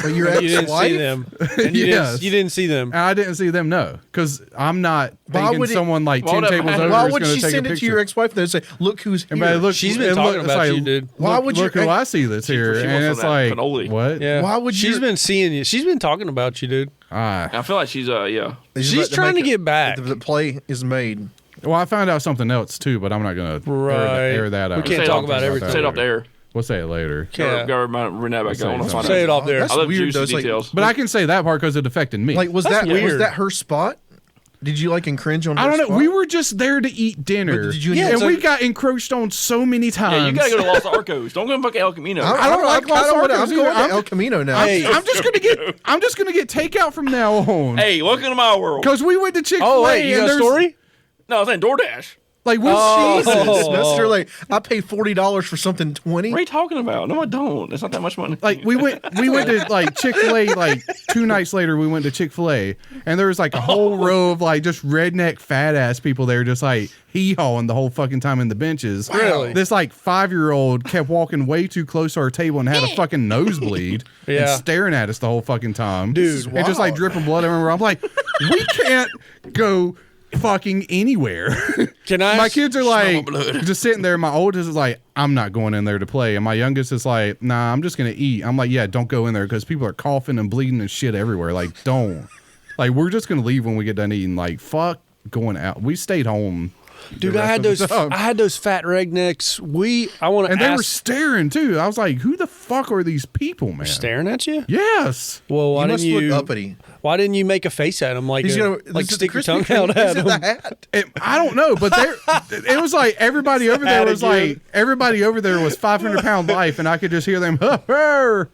But your You didn't see ex-wife? them. And Yes. you didn't see them. And I didn't see them, no. Because I'm not Why thinking would it- someone like why 10 would that tables matter? over Why is would going she to take send a it picture. to your ex-wife and say, look who's here? Everybody look, She's been it talking look- about it's you, dude. Why look, would you- look who I see that's here? she And wants it's some of like, that cannoli. what? Yeah. Why would She's you- been seeing you. She's been talking about you, dude. I feel like she's yeah. They just She's let them trying make to get back. The play is made. Well, I found out something else too, but I'm not going to Right. air that out. We can't Say it talk off- about everything. Say it off the air. We'll say it later. Yeah. Go remind Renee back. I want to find Say out. it off there. That's I love weird, juicy though. It's like- details. But I can say that part because it affected me. Like, was That's that weird. her spot? Did you like cringe on her I don't know. spot? We were just there to eat dinner. But did you- and Yeah, we got encroached on so many times. Yeah, you gotta go to Los Arcos. Don't go to fucking El Camino. I don't like Los Arcos I'm going either. to El Camino now. I'm just gonna get takeout from now on. Hey, welcome to my world. Because we went to Chick-fil-A. Oh, wait, you got a story? No, I was saying DoorDash. Like, we Jesus, Mister, like I paid $40 for something 20. What are you talking about? No, I don't. It's not that much money. like we went to like Chick-fil-A like 2 nights later we went to Chick-fil-A and there was like a whole row of like just redneck fat ass people there just like hee-hawing the whole fucking time in the benches. Really? This like 5-year-old kept walking way too close to our table and had a fucking nosebleed and Yeah. staring at us the whole fucking time. Dude, and just like dripping blood everywhere. I'm like, we can't go fucking anywhere. Can I? My kids are Smell like my blood. just sitting there. My oldest is like, I'm not going in there to play. And my youngest is like, nah, I'm just going to eat. I'm like, yeah, don't go in there because people are coughing and bleeding and shit everywhere. Like, don't. Like, we're just going to leave when we get done eating. Like, fuck going out. We stayed home. Dude, the I had rest of those. the time. I had those fat rednecks. I want to And they were ask. staring too. I was like, who the fuck are these people, man? Staring at you? Yes. Well, why You must didn't you? look uppity. Why didn't you make a face at him like He's gonna like this is stick the your tongue Krispy out Kreme. at Is it him? the hat? I don't know, but it was like everybody over there was Again. like everybody over there was 500-pound life, and I could just hear them the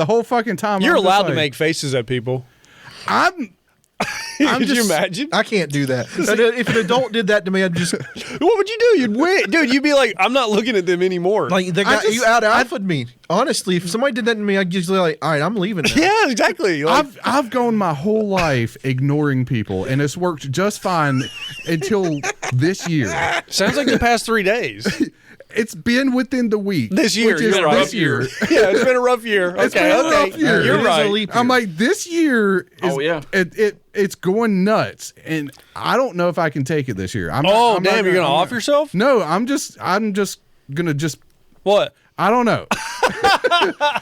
whole fucking time. You're I'm just allowed to like, make faces at people. I'm Could you just- imagine? I can't do that. If an adult did that to me, I'd just What would you do? You'd win, dude. You'd be like, I'm not looking at them anymore. like they got you out alphaed me. Honestly, if somebody did that to me, I'd just be like, all right, I'm leaving now. yeah, exactly. Like, I've gone my whole life ignoring people, and it's worked just fine until this year. sounds like the past 3 days. It's been within the week. This year, which is you're right. this year. Yeah, it's been a rough year. Okay, It's been a rough year. You're It is a right. leap year. I'm like, this year is Oh, yeah. it's going nuts, and I don't know if I can take it this year. I'm Oh, I'm not damn! You're gonna I'm off not- yourself? No, I'm just gonna just What? I don't know.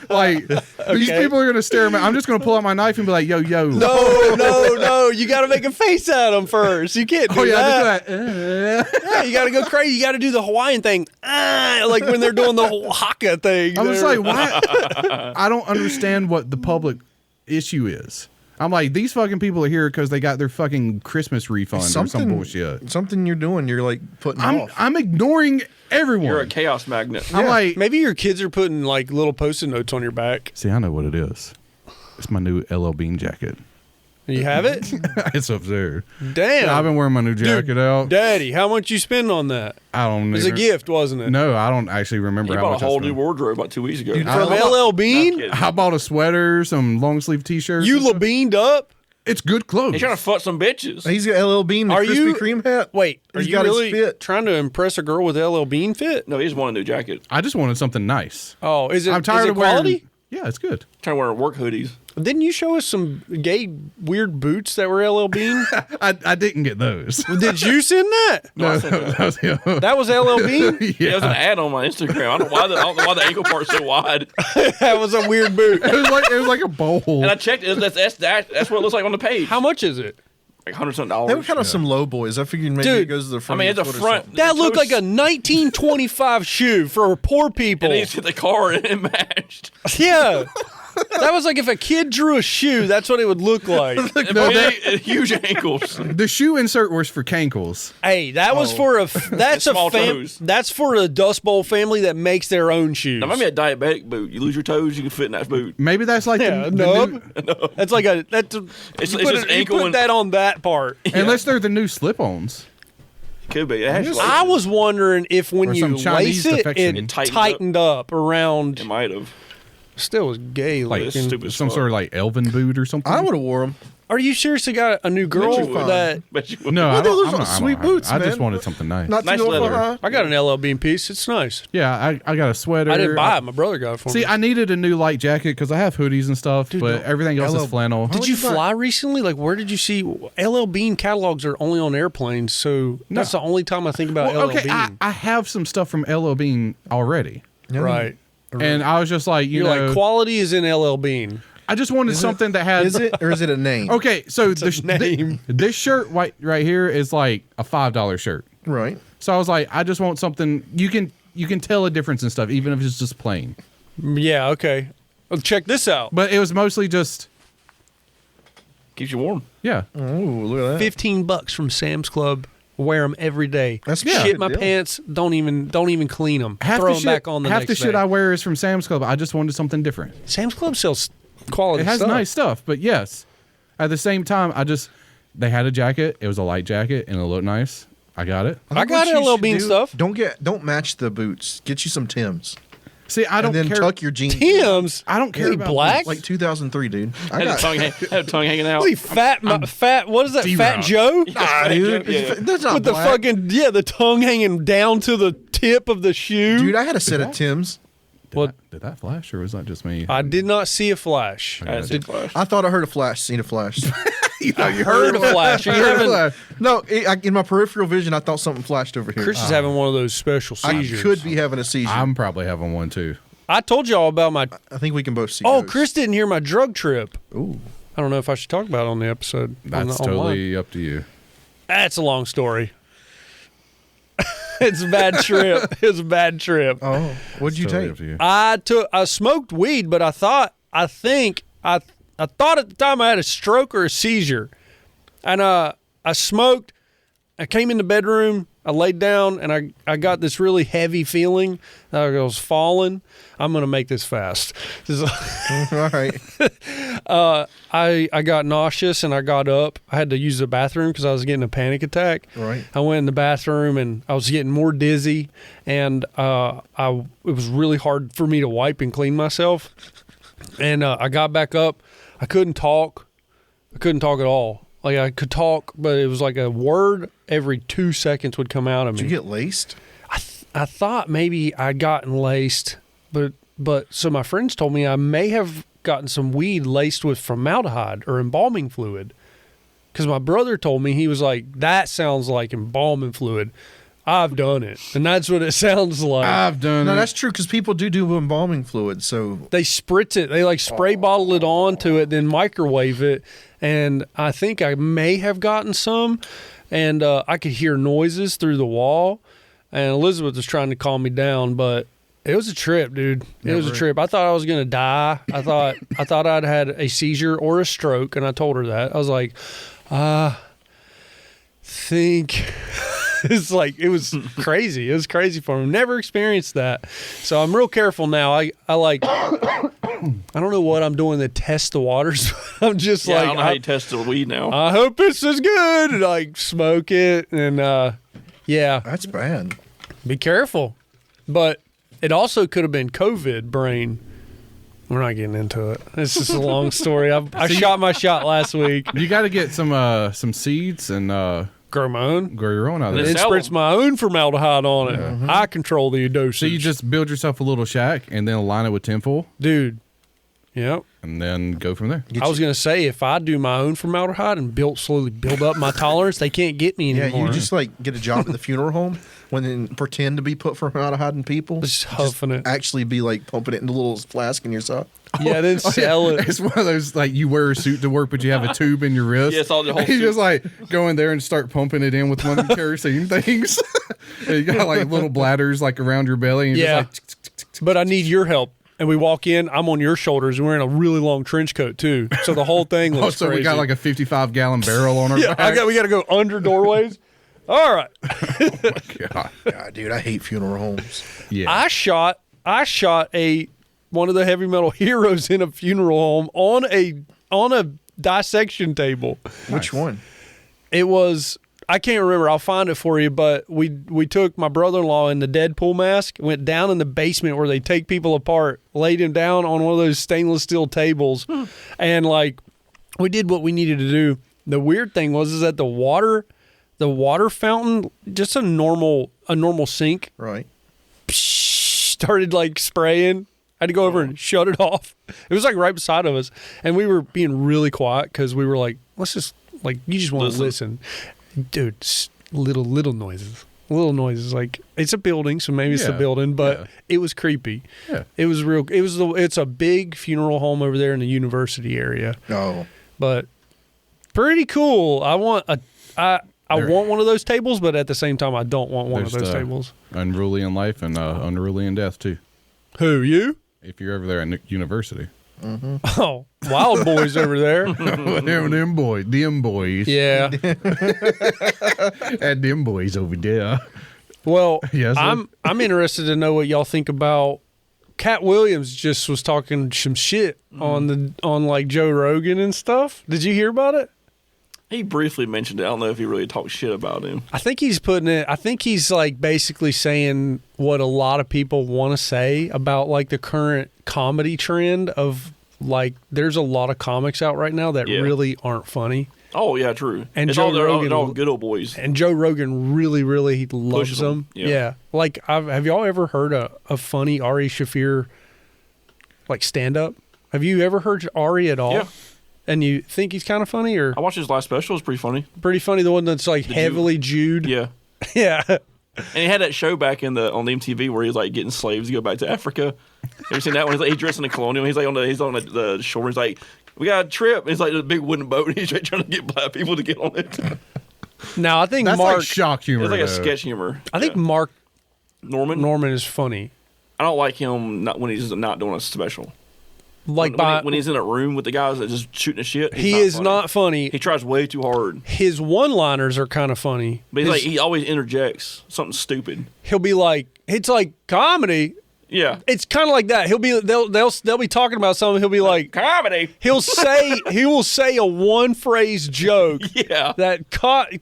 Like these Okay. people are gonna stare at me. I'm just gonna pull out my knife and be like, yo. No. You got to make a face at them first. You can't do Oh yeah, that. I just do that. Yeah, you got to go crazy. You got to do the Hawaiian thing, like when they're doing the whole haka thing. I'm just They're- like, why? I don't understand what the public issue is. I'm like, these fucking people are here because they got their fucking Christmas refund or some bullshit. Something you're doing, you're like putting off. I'm ignoring everyone. You're a chaos magnet. I'm like, maybe your kids are putting like little post-it notes on your back. see, I know what it is. It's my new LL Bean jacket. You have it? It's up there. Damn. I've been wearing my new jacket out. Daddy, how much you spend on that? I don't. It was a even- gift, wasn't it? No, I don't actually remember You how bought much a whole I new spent. wardrobe about 2 weeks ago. From LL Bean? I bought a sweater, some long sleeve t-shirts. You beaned up? It's good clothes. He's trying to fuck some bitches. He's got LL Bean, the Are Krispy you- Kreme hat. Wait, are He's you got his really fit. trying to impress a girl with LL Bean fit? No, he just wanted a new jacket. I just wanted something nice. Oh, is it, I'm tired is it of wearing. quality? Yeah, it's good. Trying to wear work hoodies. Didn't you show us some gay weird boots that were LL Bean? I didn't get those. Did you send that? No, that was him. That was LL Bean? Yeah, it was an ad on my Instagram. I don't know why the ankle part's so wide. That was a weird boot. It was like a bowl. And I checked it. That's what it looks like on the page. How much is it? Like $100-something. They were kind of some low boys. I figured maybe Dude, it goes to the I front. mean, of it's your a foot or front. something. That looked like a 1925 shoe for poor people. And he just hit the car and it matched. Yeah. That was like if a kid drew a shoe, that's what it would look like. Huge ankles. The shoe insert was for cankles. Hey, that was for that's a Small toes. that's for a Dust Bowl family that makes their own shoes. Now, maybe a diabetic boot. You lose your toes, you can fit in that boot. Maybe that's like Yeah, the nub. That's like a that's a, It's you just put, ankle you put and- that on that part. unless they're the new slip-ons. Could be. It has laces. I was wondering if when Or you some Chinese lace it, defection. it It tightened tightened up around. It might have. Still was gay Like looking. stupid as some fuck. sort of like elven boot or something. I would have wore them. Are you seriously got a new girl Bet you fine. that? Bet you would. No, Well, I don't. those I'm are not- I sweet don't have it. boots, I just man. wanted something nice. Not Nice too over leather. high. I got an LL Bean piece. It's nice. Yeah, I got a sweater. I didn't buy it. My brother got it for See, me. I needed a new light jacket because I have hoodies and stuff, but everything else LL is flannel. Did would you you buy- fly recently? Like, where did you see LL Bean catalogs are only on airplanes? So that's the only time I think about Well, LL okay, Bean. I have some stuff from LL Bean already, Right. and I was just like, you You're know, like, quality is in LL Bean. I just wanted something that had. Is it or is it a name? Okay, so name. this shirt right here is like a $5 shirt. Right. So I was like, I just want something you can tell a difference and stuff, even if it's just plain. Yeah, okay. Well, check this out. But it was mostly just Keeps you warm. yeah. Oh, look at that. $15 from Sam's Club. Wear them every day. That's shit. good My deal. pants. Don't even clean them. Half Throw the them shit, back on the half next the shit day. I wear is from Sam's Club. I just wanted something different. Sam's Club sells quality It has stuff. nice stuff, but yes, at the same time, they had a jacket. It was a light jacket and it looked nice. I got it. I think got what you LL should Bean do, stuff. Don't match the boots. Get you some Tims. See, I don't and then care. tuck your jeans. Tim's. I don't care Is he about black. Like 2003, dude. I Had a got tongue hanging out. What is he, fat? What is that? Fat D-Rock. Joe? Nah, dude. Yeah. That's not With the black. fucking the tongue hanging down to the tip of the shoe. Dude, I had a set of Tims. Did that flash or was that just me? I did not see a flash. I didn't see the flash. I thought I heard a flash, seen a flash. you Heard a flash. Are you having, No, in my peripheral vision, I thought something flashed over here. Chris is having one of those special I seizures. could be having a seizure. I'm probably having one too. I told y'all about my. I think we can both see. Oh, those. Chris didn't hear my drug trip. Ooh. I don't know if I should talk about it on the episode. That's online. totally up to you. That's a long story. It's a bad trip. It was a bad trip. Oh, what'd you Totally take? up to you. I smoked weed, but I thought at the time I had a stroke or a seizure, and I smoked. I came in the bedroom. I laid down, and I got this really heavy feeling that I was falling. I'm gonna make this fast. All right. I got nauseous and I got up. I had to use the bathroom because I was getting a panic attack. Right. I went in the bathroom and I was getting more dizzy, and it was really hard for me to wipe and clean myself. And I got back up. I couldn't talk. I couldn't talk at all. Like I could talk, but it was like a word every 2 seconds would come out of me. Did you get laced? I thought maybe I'd gotten laced, but so my friends told me I may have gotten some weed laced with formaldehyde or embalming fluid. Because my brother told me, he was like, that sounds like embalming fluid. I've done it, and that's what it sounds like. I've done No, it. that's true because people do embalming fluid. So They spritz it. They like spray bottle it onto it, then microwave it. And I think I may have gotten some, and I could hear noises through the wall. And Elizabeth was trying to calm me down, but it was a trip, dude. It was a trip. I thought I was gonna die. I thought I'd had a seizure or a stroke, and I told her that. I was like, think. It's like, it was crazy. It was crazy for me. Never experienced that. So I'm real careful now. I like, I don't know what I'm doing to test the waters. I'm just Yeah, I like, don't know how you test the weed now. I hope it's as good. And like smoke it. And yeah, that's bad. be careful. But it also could have been COVID brain. We're not getting into it. It's just a long story. I shot my shot last week. You got to get some seeds and Grow my own. grow your own out of And it. then sell spritz them. my own formaldehyde on it. I control the dosage. So you just build yourself a little shack and then align it with tinfoil Dude. Yep. and then go from there. I was going to say, if I do my own formaldehyde and slowly build up my tolerance, they can't get me Yeah, anymore. you just like get a job at the funeral home when they pretend to be put formaldehyde in people. Just huffing it. Actually be like pumping it in a little flask in your sock. Yeah, then sell it. It's one of those like you wear a suit to work, but you have a tube in your wrist. Yeah, it's all the whole And you suit. just like go in there and start pumping it in with one of the kerosene things. And you got like little bladders like around your belly. And you're Yeah. just But I need your help. And we walk in, I'm on your shoulders, and we're in a really long trench coat, too. So the whole thing like, looks so crazy. we got like a 55-gallon barrel on our yeah, back. we got to go under doorways. All right. God. God, dude, I hate funeral homes. Yeah. I shot one of the heavy metal heroes in a funeral home on a dissection table. Which one? It was I can't remember. I'll find it for you. But we took my brother-in-law in the Deadpool mask, went down in the basement where they take people apart, laid him down on one of those stainless steel tables, and like we did what we needed to do. The weird thing is that the water fountain, just a normal sink, Right. started like spraying. I had to go over and shut it off. It was like right beside of us, and we were being really quiet because we were like, let's just like you just want to listen, dude. Little noises, like it's a building, so maybe it's a building, but it was creepy. Yeah, it was real. It's a big funeral home over there in the university area. Oh, but pretty cool. I want one of those tables, but at the same time, I don't want one of those tables. Unruly in life and unruly in death too. Who, you? If you're over there at university. Mm-hmm. Oh, wild boys over there. them boys. Yeah. And them boys over there. Well, Yes, I'm interested to know what y'all think about. Cat Williams just was talking some shit on like Joe Rogan and stuff. Did you hear about it? He briefly mentioned it. I don't know if he really talked shit about him. I think he's like basically saying what a lot of people want to say about like the current comedy trend of like there's a lot of comics out right now that really aren't funny. Oh yeah, true. And it's Joe all, Rogan, all good old boys. And Joe Rogan really loves Pushes them. them. Yeah. Like have y'all ever heard a funny Ari Shaffir like stand up? Have you ever heard Ari at all? Yeah. And you think he's kind of funny, or I watched his last special. It's pretty funny. pretty funny? The one that's like heavily Jewed. Yeah. Yeah. And he had that show back on the MTV where he's like getting slaves to go back to Africa. Have you seen that one? He's like dressed in a colonial. He's like on the shore. He's like, we got a trip. And it's like a big wooden boat, and he's trying to get black people to get on it. Now I think That's Mark. like shock humor. It's like a though. sketch humor. I think Mark Norman is funny. I don't like him when he's not doing a special. Like when he's in a room with the guys that just shooting the shit. He is not funny. He tries way too hard. His one-liners are kind of funny. But he always interjects something stupid. He'll be like, it's like comedy. Yeah. It's kind of like that. They'll be talking about something. He'll be like comedy. He will say a one-phrase joke. Yeah. That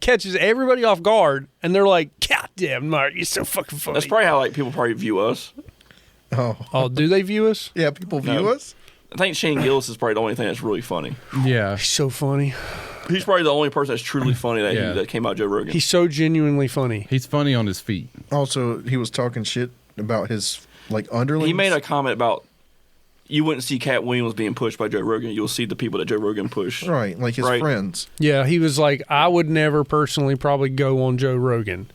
catches everybody off guard, and they're like, "God damn, Mark, you're so fucking funny." That's probably how like people probably view us. Oh, do they view us? yeah. People view us. I think Shane Gillis is probably the only thing that's really funny. Yeah. He's so funny. He's probably the only person that's truly funny that came out Joe Rogan. He's so genuinely funny. He's funny on his feet. Also, he was talking shit about his like underlings. He made a comment about you wouldn't see Cat Williams being pushed by Joe Rogan. You'll see the people that Joe Rogan pushed. right, like his friends. Yeah, he was like, I would never personally probably go on Joe Rogan.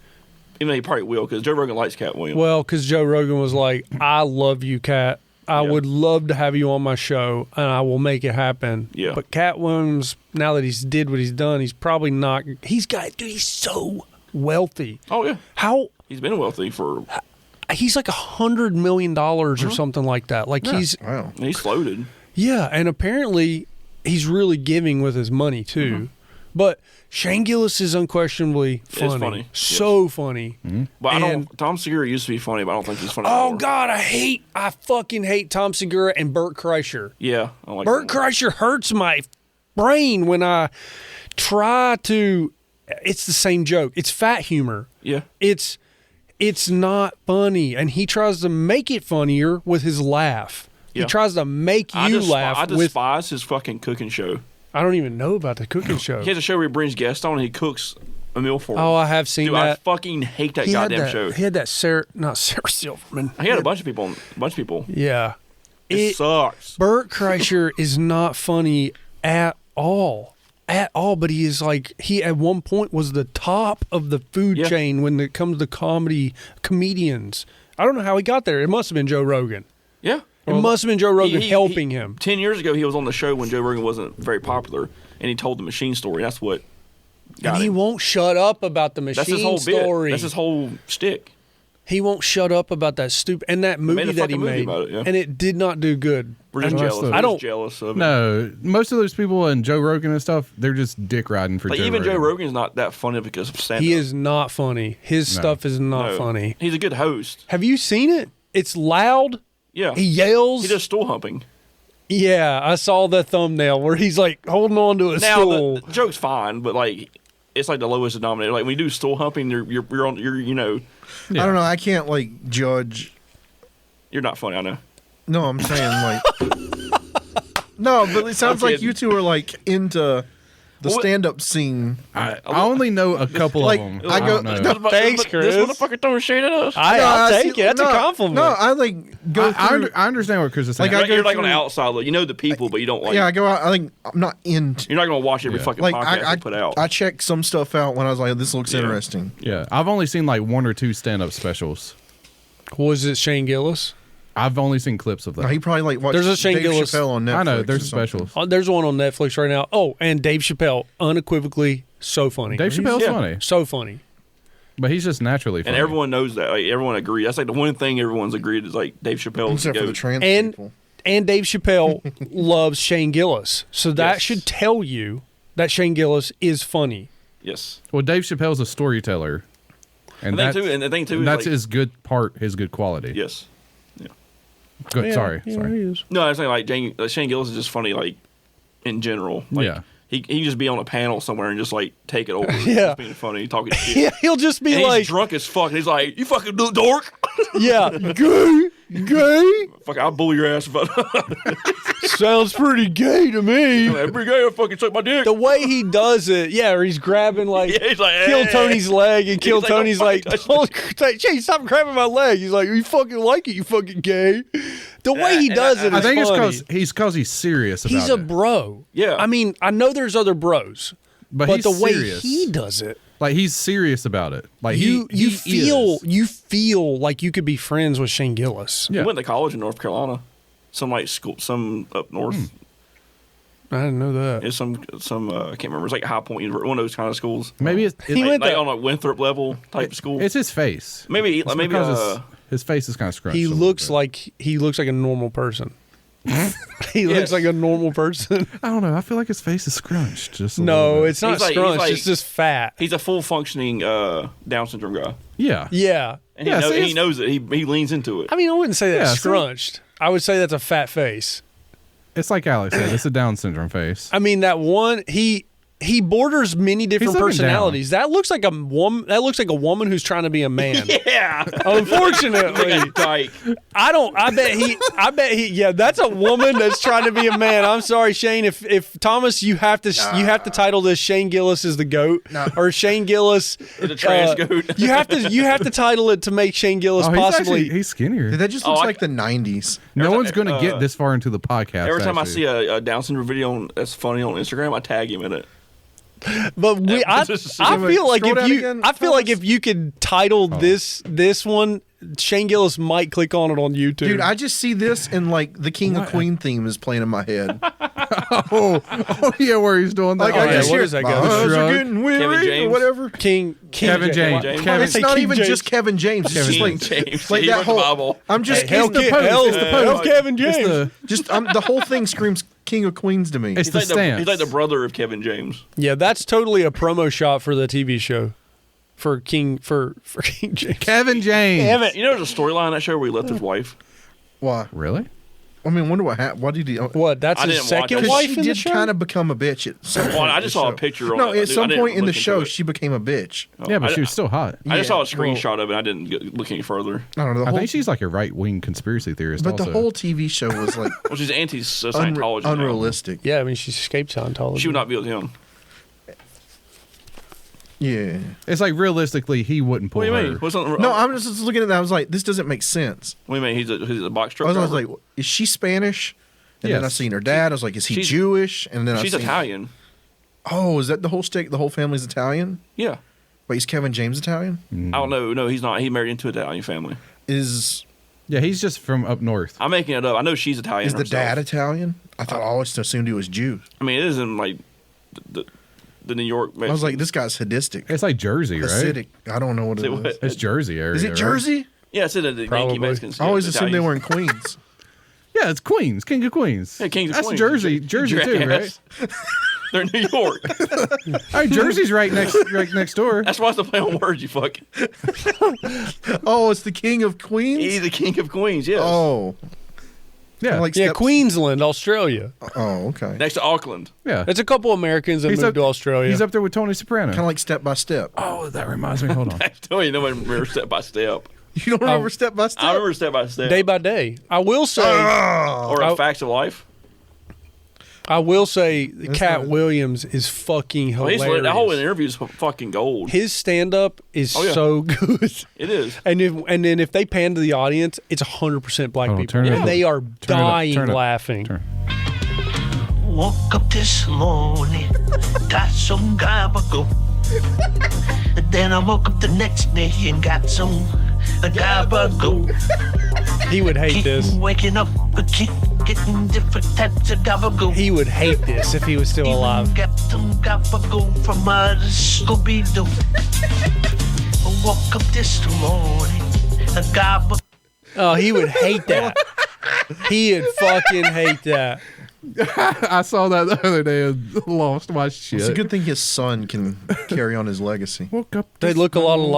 Even though he probably will, because Joe Rogan likes Cat Williams. Well, because Joe Rogan was like, I love you, Cat. I would love to have you on my show, and I will make it happen. Yeah. But Cat Williams, now that he's did what he's done, he's probably not. He's so wealthy. Oh yeah, he's been wealthy for. He's like $100 million or something like that. Like he's floated. Yeah, and apparently he's really giving with his money too. But Shane Gillis is unquestionably funny. It's funny. So funny. But Tom Segura used to be funny, but I don't think he's funny Oh anymore. God, I fucking hate Tom Segura and Bert Kreischer. Yeah, I like Bert Kreischer hurts my brain when I try to. It's the same joke. It's fat humor. Yeah. It's not funny, and he tries to make it funnier with his laugh. Yeah. He tries to make you laugh. I despise his fucking cooking show. I don't even know about the cooking show. He has a show where he brings guests on and he cooks a meal for them. Oh, I have seen Dude, that. I fucking hate that goddamn show. He had that not Sarah Silverman. He had a bunch of people. Yeah. It sucks. Bert Kreischer is not funny at all. But he is like, he at one point was the top of the food chain when it comes to comedians. I don't know how he got there. It must have been Joe Rogan. Yeah. It must have been Joe Rogan helping him. 10 years ago, he was on the show when Joe Rogan wasn't very popular, and he told the machine story. That's what got And he him. won't shut up about the machine That's his whole story. bit. That's his whole shtick. He won't shut up about that stupid and that movie made a that he fucking movie made, about it, yeah. and it did not do good. We're just And jealous. the- We're I don't- just jealous of it. No, most of those people and Joe Rogan and stuff, they're just dick riding for Like, Joe even Rogan. Joe Rogan's not that funny because of stand-up. He is not funny. His stuff is not funny. He's a good host. Have you seen it? It's loud. Yeah. He yells. He does stool humping. Yeah, I saw the thumbnail where he's like holding on to a Now, stool. the joke's fine, but like, it's like the lowest denominator. Like when you do stool humping, you're on you know. Yeah. I don't know. I can't like judge. You're not funny, I know. No, I'm saying like. No, but it sounds like you two are like into the stand-up scene. I only know a couple Like, of them. I go- don't no, know. Thanks, Chris. This motherfucker throwing shade at us. I'll I take see- it. That's no, a compliment. No, I like go through. I understand what Chris is saying. Like, I go You're like on the through- outside, look. You know the people, but you don't like. Yeah, I go out. I like. I'm not into. You're not gonna watch every Yeah. fucking Like podcast I they put out. I checked some stuff out when I was like, this looks Yeah. interesting. Yeah, I've only seen like 1 or 2 stand-up specials. Was it Shane Gillis? I've only seen clips of No, that. he probably like watched There's a Shane Dave Gillis- Chappelle on Netflix. I know or there's something. specials. Oh, there's one on Netflix right now. Oh, and Dave Chappelle, unequivocally so funny. Dave Chappelle's Yeah. funny, So funny. but he's just naturally funny. and everyone knows that. Like everyone agrees. That's like the one thing everyone's agreed is like Dave Chappelle's the Except for the goat. trans And people. and Dave Chappelle loves Shane Gillis. So that Yes. should tell you that Shane Gillis is funny. Yes. Well, Dave Chappelle's a storyteller, and And the thing too is that's like, his good part, his good quality. yes. Good. Yeah, Sorry. yeah, Sorry. he is. No, I'm saying like Shane Gillis is just funny like in general. Like, Yeah. He can just be on a panel somewhere and just like take it over. Yeah. Just being funny, talking shit. Yeah, he'll just be And like, he's drunk as fuck. And he's like, "You fucking dork! yeah, gay, gay. Fuck, I'll bully your ass about Sounds pretty gay to me. every guy. I fucking suck my dick." The way he does it, yeah, or he's grabbing like, Yeah, he's like, Kill "Hey." Tony's leg, and Kill He's like, Tony's "Don't like, fucking touch Jay, stop grabbing my leg. He's like, you fucking like it, you fucking gay. The way he And does it I is think it's funny. because he's serious about He's a it. bro. Yeah. I mean, I know there's other bros, but but he's the way serious. he does it, Like he's serious about it. Like you he feel is. like you could be friends with Shane Gillis. Yeah. He went to college in North Carolina. Some like school, some up north. I didn't know that. It's some I can't remember. It's like High Point University, one of those kind of schools. Maybe it's He went like to- on a Winthrop level type school. it's his face. maybe It's maybe because his face is kind of scrunched. He a little looks bit. like a normal person. He looks Yes. like a normal person. I don't know. I feel like his face is scrunched. Just a No, little bit. it's not He's like- scrunched. he's It's just fat. he's a full functioning Down syndrome guy, yeah. Yeah. and Yeah, see, he it's- knows it. He leans into it. I mean, I wouldn't say that's Yeah, see? scrunched. I would say that's a fat face. It's like Alex said. It's a Down syndrome face. I mean, that one he borders many different looking personalities. That looks like a woman. That looks like a woman who's trying to be a man. Yeah, Unfortunately, like I bet he. Yeah, that's a woman that's trying to be a man. I'm sorry, Shane. If Thomas, you have to title this Shane Gillis is the goat, or Shane Gillis the trans goat. You have to title it to make Shane Gillis Oh, he's possibly. actually, he's skinnier. That just Oh, looks I- like the '90s. No Every one's time- going to get this far into the podcast. Every time actually. I see a Down syndrome video that's funny on Instagram, I tag him in it. But I feel like Scroll if down you, again, I feel like Thomas. if you could title this one, Shane Gillis might click on it on YouTube. Dude, I just see this and like the King of Queen theme is playing in my head. oh yeah, where he's doing that. Like Oh, I yeah, just what hear is that my guy? eyes Shrug. are getting weary James. or whatever. King Kevin James. James. Kevin, It's not King even James. just Kevin James. It's just King like James. like He that wrote the whole. Bible. I'm just Hell, it's the King- pose. hell, It's the hell, pose. Kevin It's James. the Just the whole thing screams King of Queens to me. it's He's the like stance. he's like the brother of Kevin James. Yeah, that's totally a promo shot for the TV show for King James. Kevin James. Damn it. You know, there's a storyline in that show where he left his wife. Why? Really? I mean, wonder what happened. What did he? What? That's I his didn't watch second it. Because wife she in the did show. kind of become a bitch at some point. Well, I in just the saw a show. picture on No, it. at some I didn't point in the look into show, it. she became a bitch. Yeah, but I- she was still hot. I just saw a Yeah, screenshot of it. I didn't look any further. I don't know. The I whole, think she's like a right wing conspiracy theorist. but also. the whole TV show was like Well, she's anti-Scientology. now. unrealistic. Yeah, I mean, she escaped Scientology. She would not be with him. Yeah. It's like realistically, he wouldn't pull What do you her. mean? What's on, No, I'm just looking at that. I was like, this doesn't make sense. What do you mean? He's a box I truck was driver? like, is she Spanish? And then I Yes. seen her dad. I was like, is he She's- Jewish? And then she's I seen, Italian. Oh, is that the whole stick? The whole family's Italian? Yeah. Wait, is Kevin James Italian? I don't know. No, he's not. He married into an Italian family. Is Yeah, he's just from up north. I'm making it up. I know she's Italian. is the herself. dad Italian? I thought I always assumed he was Jew. I mean, it isn't like the New York. I was like, this guy's sadistic. It's like Jersey, right? Hasidic. I don't know what it Is it is. what? It's Jersey area. Is it right? Jersey? Yeah, it's in the Yankee Probably. Mexicans. I always yeah, assumed they Italians. were in Queens. Yeah, it's Queens, King of Queens. Yeah, Kings of That's Queens. Jersey, Jersey too, right? Jackass. They're in New York. All right, Jersey's right next door. That's why it's a play on words, you fuck. Oh, it's the King of Queens? He's the king of Queens, yes. Oh. Yeah. Like Yeah, steps- Queensland, Australia. Oh, okay. Next to Auckland. Yeah. It's a couple Americans that moved to Australia. He's up there with Tony Soprano. Kind of like Step by Step. Oh, that reminds me. Hold on. I tell you, nobody remembers Step by Step. You don't remember Step by Step? I remember Step by Step. Day by day. I will say, Or Facts of Life. Cat Williams is fucking Well, hilarious. that whole interview is fucking gold. His stand-up is Oh, yeah. so good. It is. And then if they pan to the audience, it's 100% black Oh, people. turn it And up. they are Turn it up, dying turn it up, laughing. turn. Woke up this morning, got some gabagool. Then I woke up the next day and got some gabagool. He would hate Keep this. waking up, keep getting different types of gabagool. He would hate this if he was still alive. Even got some gabagool from the Scooby-Doo. I woke up this morning, a gabagool. Oh, he would hate that. He'd fucking hate that. I saw that the other day and lost my shit. It's a good thing his son can carry on his legacy. Woke up. They this look a lot morning.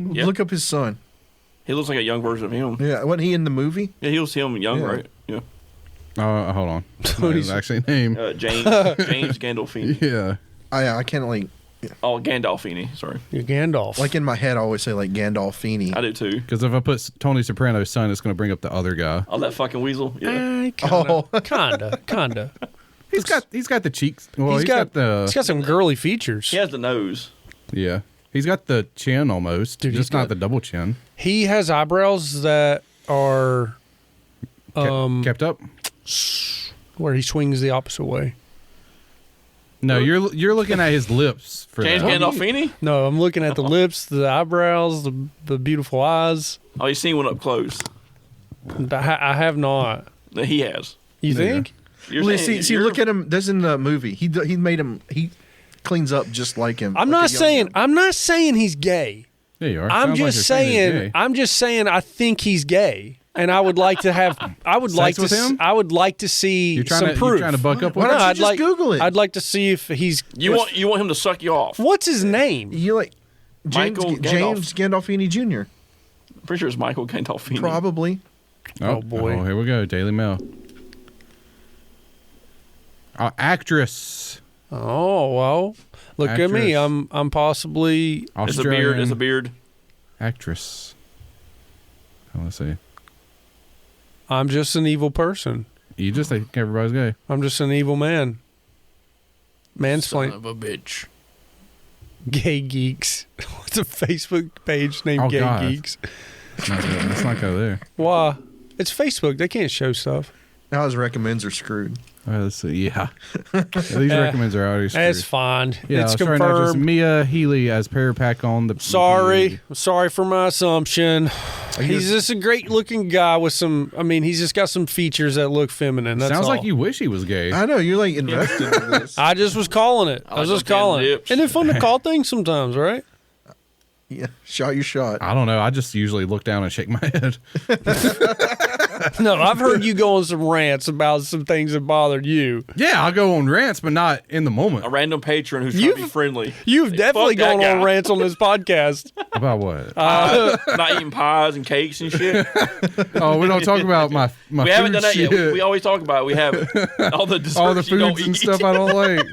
alike. Yep. Look up his son. He looks like a young version of him. Yeah, wasn't he in the movie? Yeah, he was him young, Yeah. right? Yeah. Hold on. Not his actually name. James Gandolfini. Yeah. I can't like Oh, Gandolfini. Sorry. You're Gandalf. in my head I always say like Gandolfini. I do too. Because if I put Tony Soprano's son, it's going to bring up the other guy. Oh, that fucking weasel. Yeah. Kinda. He's got the cheeks. Well, He's got the some girly features. He has the nose. yeah. He's got the chin almost, Dude, just he's not got- the double chin. He has eyebrows that are Kept up. where he swings the opposite way. No, you're looking at his lips for James that. Gandolfini? No, I'm looking at the lips, the eyebrows, the beautiful eyes. Oh, you've seen one up close. I have not. He has. You think? You're Well, saying- see, you're- look at him. This in the movie. He made him. He cleans up just like him. I'm like not a young saying. man. I'm not saying he's gay. Yeah, you are. I'm Sounds like just you're saying. he's gay. I'm just saying. I think he's gay, and I would like to have. I would like to. with him? I would like to see You're trying some to proof. you're trying to buck up with Why don't him? you I'd just like Google it? I'd like to see if he's. You want him to suck you off. What's his name? You like Michael James Gandolfini Jr. Pretty sure it's Michael Gandolfini. Probably. Oh, boy. Oh, here we go. Daily Mail. Actress. Oh well, look at me. Actress. I'm possibly. It's a Australian beard. It's a beard. actress. Oh, let's see. I'm just an evil person. You just think everybody's gay. I'm just an evil man. Mansplain. a bitch. Gay Geeks. What's a Facebook page named Oh, Gay God. Geeks? Let's not go there. Why? It's Facebook. They can't show stuff. Now his recommends are screwed. All right, let's see. Yeah. These recommends are already screwed. That's fine. Yeah, It's Australian actress confirmed. Mia Healy as Parapack on the. Sorry for my assumption. He's just a great looking guy with some. I mean, he's just got some features that look feminine. That's Sounds all. like you wish he was gay. I know you're like invested in this. I just was calling it. I was like just those calling tan it. lips. Isn't it fun to call things sometimes, right? Yeah, shot your shot. I don't know. I just usually look down and shake my head. No, I've heard you go on some rants about some things that bothered you. Yeah, I'll go on rants, but not in the moment. A random patron who's trying to be friendly. You've definitely fuck that gone on guy. rants on this podcast. About what? Not eating pies and cakes and shit. Oh, we don't talk about my We haven't food done that shit. yet. We always talk about it. We haven't. All the desserts All the you don't foods and eat. stuff I don't like.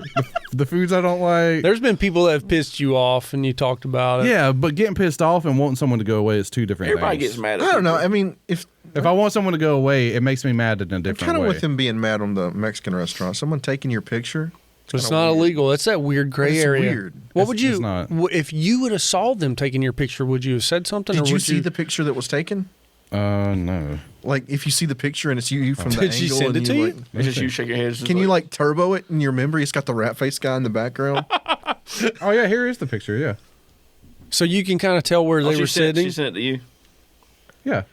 The foods I don't like. There's been people that have pissed you off, and you talked about it. Yeah, but getting pissed off and wanting someone to go away is two different Everybody things. gets mad at I don't know. people. I mean, if If I want someone to go away, it makes me mad in a different kind of way. with him being mad on the Mexican restaurant, someone taking your picture. It's kinda not weird. illegal. It's that weird gray It's area. weird. What It's- would you? it's not. If you would have saw them taking your picture, would you have said something? Did or you would see the picture that was taken? No. Like, if you see the picture and it's you from the Did angle, she send and it to you? like, It's just you shake your head. It's just can you like turbo it in your memory? It's got the rat face guy in the background. Oh yeah, here is the picture. Yeah, So you can kind of tell where they were sitting. She sent it to you. yeah,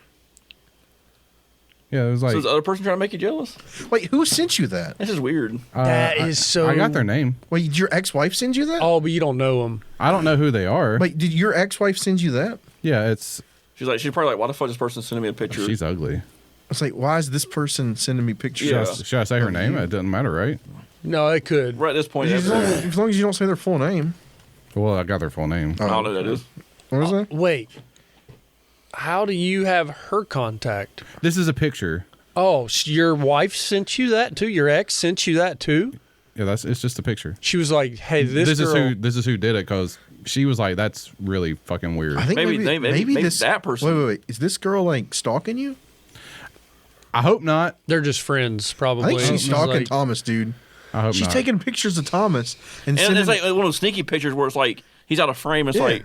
yeah. It was like So is the other person trying to make you jealous? Wait, who sent you that? This is weird. That is so. I got their name. Wait, did your ex-wife send you that? Oh, but you don't know them. I don't know who they are. Wait, did your ex-wife send you that? Yeah, it's She's probably like, why the fuck is this person sending me a picture? she's ugly. It's like, why is this person sending me pictures? Yeah. Should I say her name? It doesn't matter, right? No, it could. Right at this point, As long as you don't say their full name. Well, I got their full name. I don't know who that is. What is that? Wait. How do you have her contact? This is a picture. Oh, your wife sent you that too? Your ex sent you that too? Yeah, it's just a picture. She was like, "Hey, this girl." This is who did it because she was like, "That's really fucking weird." I think Maybe this that person. Wait. Is this girl like stalking you? I hope not. They're just friends, probably. I think she's stalking like, Thomas, dude. I hope She's not. taking pictures of Thomas and And sending. it's like one of those sneaky pictures where it's like he's out of frame. It's Yeah. like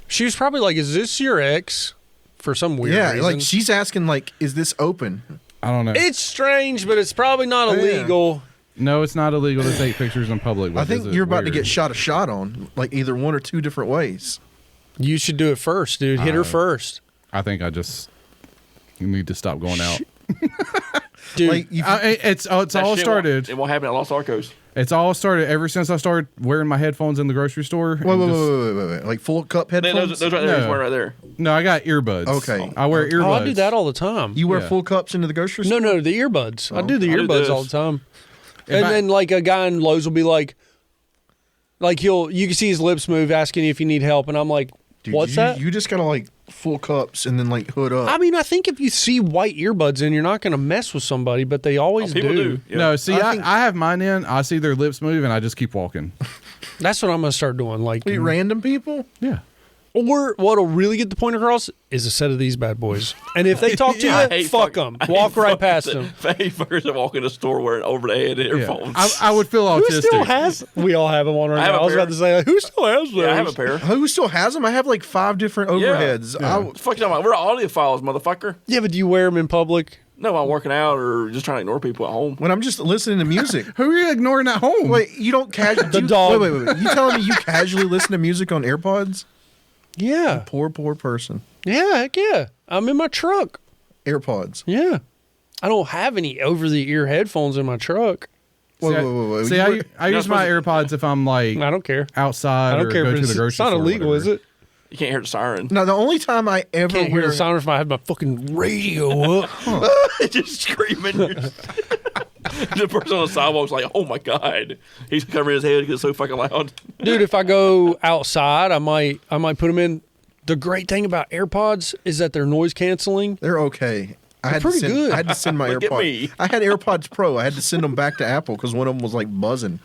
She was probably like, "Is this your ex?" For some weird yeah, reason. like she's asking, like, is this open? I don't know. It's strange, but it's probably not Yeah. illegal. No, it's not illegal to take pictures in public. I which think is you're about to weird. get a shot on, like either one or two different ways. You should do it first, dude. Hit her first, I think I just need to stop going out. dude. Like, It's that all shit started. It won't happen at Los Arcos. It's all started ever since I started wearing my headphones in the grocery store. Wait. Like full cup headphones? Those right there. No. He's wearing right there. No, I got earbuds. Okay. I wear earbuds. Oh, I do that all the time. You wear Yeah. full cups into the grocery No, store? no, the earbuds. I do the I do earbuds this. all the time. If And I- then like a guy in Lowe's will be like you can see his lips move, asking if you need help, and I'm like, Dude, what's that? You just gotta like full cups and then like hood up. I mean, I think if you see white earbuds in, you're not going to mess with somebody, but they always People do. Yeah. No, see, I I, think- I have mine in. I see their lips move, and I just keep walking. That's what I'm going to start doing. Like, Wait, random people? Yeah. or what'll really get the point across is a set of these bad boys. And if they talk to I you, hate fuck them. Walk right past them. I hate fuckers that walk in the store wearing over the head earphones. I would feel Who autistic. still has? We all have them on right I have now. a I was pair. about to say, like, who still has those? Yeah, I have a pair. Who still has them? I have like 5 different overheads. Fuck you talking about? We're audiophiles, motherfucker. Yeah, but do you wear them in public? No, I'm working out or just trying to ignore people at home. When I'm just listening to music. Who are you ignoring at home? Wait, you don't casually... The dog. Wait. You telling me you casually listen to music on AirPods? Yeah. Poor person. Yeah, heck yeah. I'm in my truck. AirPods. Yeah. I don't have any over-the-ear headphones in my truck. Wait. See, I use my AirPods if I'm like I don't care. outside I don't or care go if to the it's, grocery it's not store or illegal, is whatever. it? You can't hear the siren. Now, the only time I ever Can't hear wear... the sound if I have my fucking radio up. Just screaming. The person on the sidewalk's like, "Oh my god!" He's covering his head because it's so fucking loud. Dude, if I go outside, I might put them in. The great thing about AirPods is that they're noise canceling. They're okay. I pretty good. I had to send my Look at AirPods. me. I had AirPods Pro. I had to send them back to Apple because one of them was like buzzing.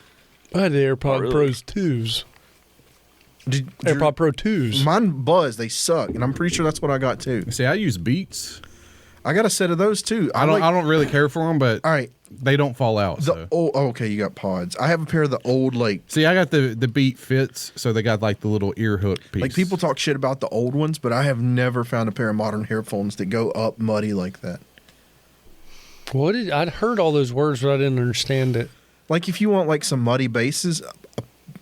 I had the AirPod really? Pros 2s. Did AirPod Pro 2s. Mine buzz. They suck, and I'm pretty sure that's what I got too. See, I use Beats. I got a set of those too. I don't really care for them, but All right. they don't fall out. The So. old, okay, you got pods. I have a pair of the old See, I got the Beat Fits, so they got like the little ear hook piece. like people talk shit about the old ones, but I have never found a pair of modern headphones that go up muddy like that. I'd heard all those words, but I didn't understand it. Like if you want like some muddy basses,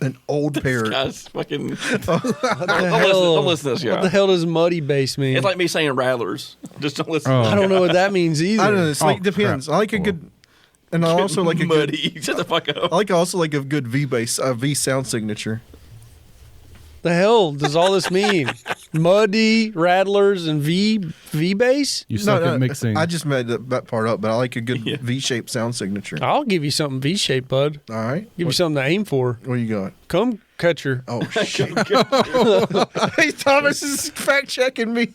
an old pair. Guys, fucking. What the Don't listen to this What guy. the hell does muddy bass mean? It's like me saying rattlers. Just don't listen. Oh. to I don't know what that means either. I don't know. It's like Oh, depends. crap. I like a good, and I also like a good. muddy. Shut the fuck up. I like also like a good V bass, V sound signature. The hell does all this mean? Muddy, rattlers, and V bass? You suck at mixing. I just made that part up, but I like a good V-shaped sound signature. I'll give you something V-shaped, bud. All right. Give you something to aim for. What you got? Come catcher. Oh shit! Hey, Thomas is fact checking me.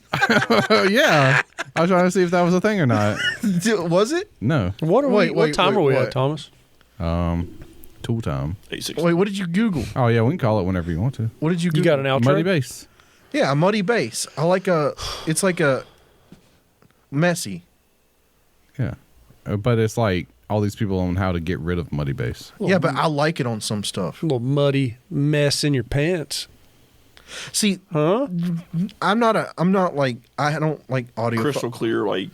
yeah, I was trying to see if that was a thing or not. Was it? No. What time are we what? at, Thomas? Tool time. 860. Wait, what did you Google? Oh yeah, we can call it whenever you want to. What did you You Google? got an outro? Muddy bass. Yeah, a muddy bass. I like it's like a messy. Yeah, but it's like all these people on how to get rid of muddy bass. Yeah, but I like it on some stuff. A little muddy mess in your pants. See, Huh? I don't like audio. Crystal clear, like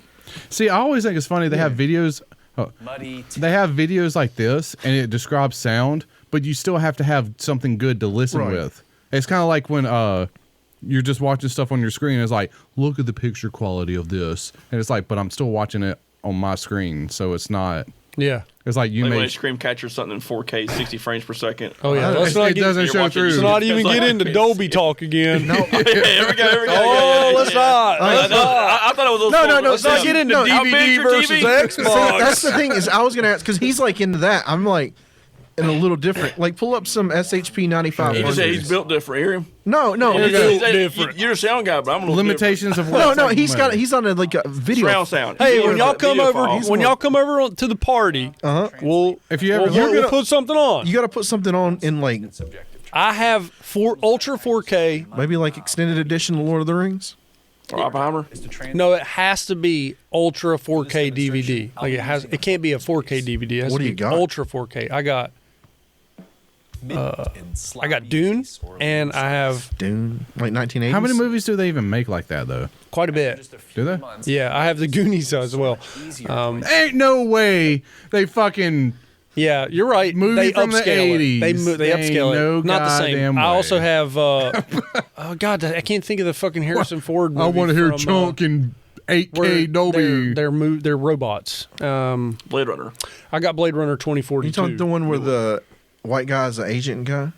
See, I always think it's funny. They have videos. They have videos like this, and it describes sound, but you still have to have something good to listen Right. with. It's kind of like when you're just watching stuff on your screen. It's like, look at the picture quality of this, and it's like, but I'm still watching it on my screen, so it's not. Yeah. It's like you when made. a screen catches something in 4K, 60 frames per second. Oh, yeah. Let's not It get, doesn't You're show watching- through. let's not even It's get like- into Dolby talk again. No, Here we go. Here we go. Oh, let's not. I thought it was a little No, Let's not get into No, how big's DVD your versus TV? Xbox. that's the thing is I was gonna ask because he's like into that. I'm like, and a little different. Like pull up some SHP 95. He just said he's 100s. built different. Hear him? No. You're a sound guy, but I'm gonna Limitations of what? No, he's on a video. sound. Hey, Video when y'all file. come Video over, file. when y'all come over to the party, we'll If you ever we'll put something on. You got to put something on in like I have Ultra 4K. maybe like extended edition of Lord of the Rings. Or Oppenheimer. No, it has to be Ultra 4K DVD. Like it can't be a 4K DVD. It has What to do you be got? Ultra 4K. I got Dune, and I have Dune, like 1980s. How many movies do they even make like that though? quite a bit. Do they? Yeah, I have the Goonies as well. Ain't no way they fucking Yeah, you're right. Movie they from the upscale it. 80s. They upscale Ain't it. no Not the same. goddamn I also way. have. Oh God, I can't think of the fucking Harrison Ford movie. I want to hear from, Chunk and 8K where Dolby. they're robots. Blade Runner. I got Blade Runner You 2042. talking the one where the white guy's the agent guy?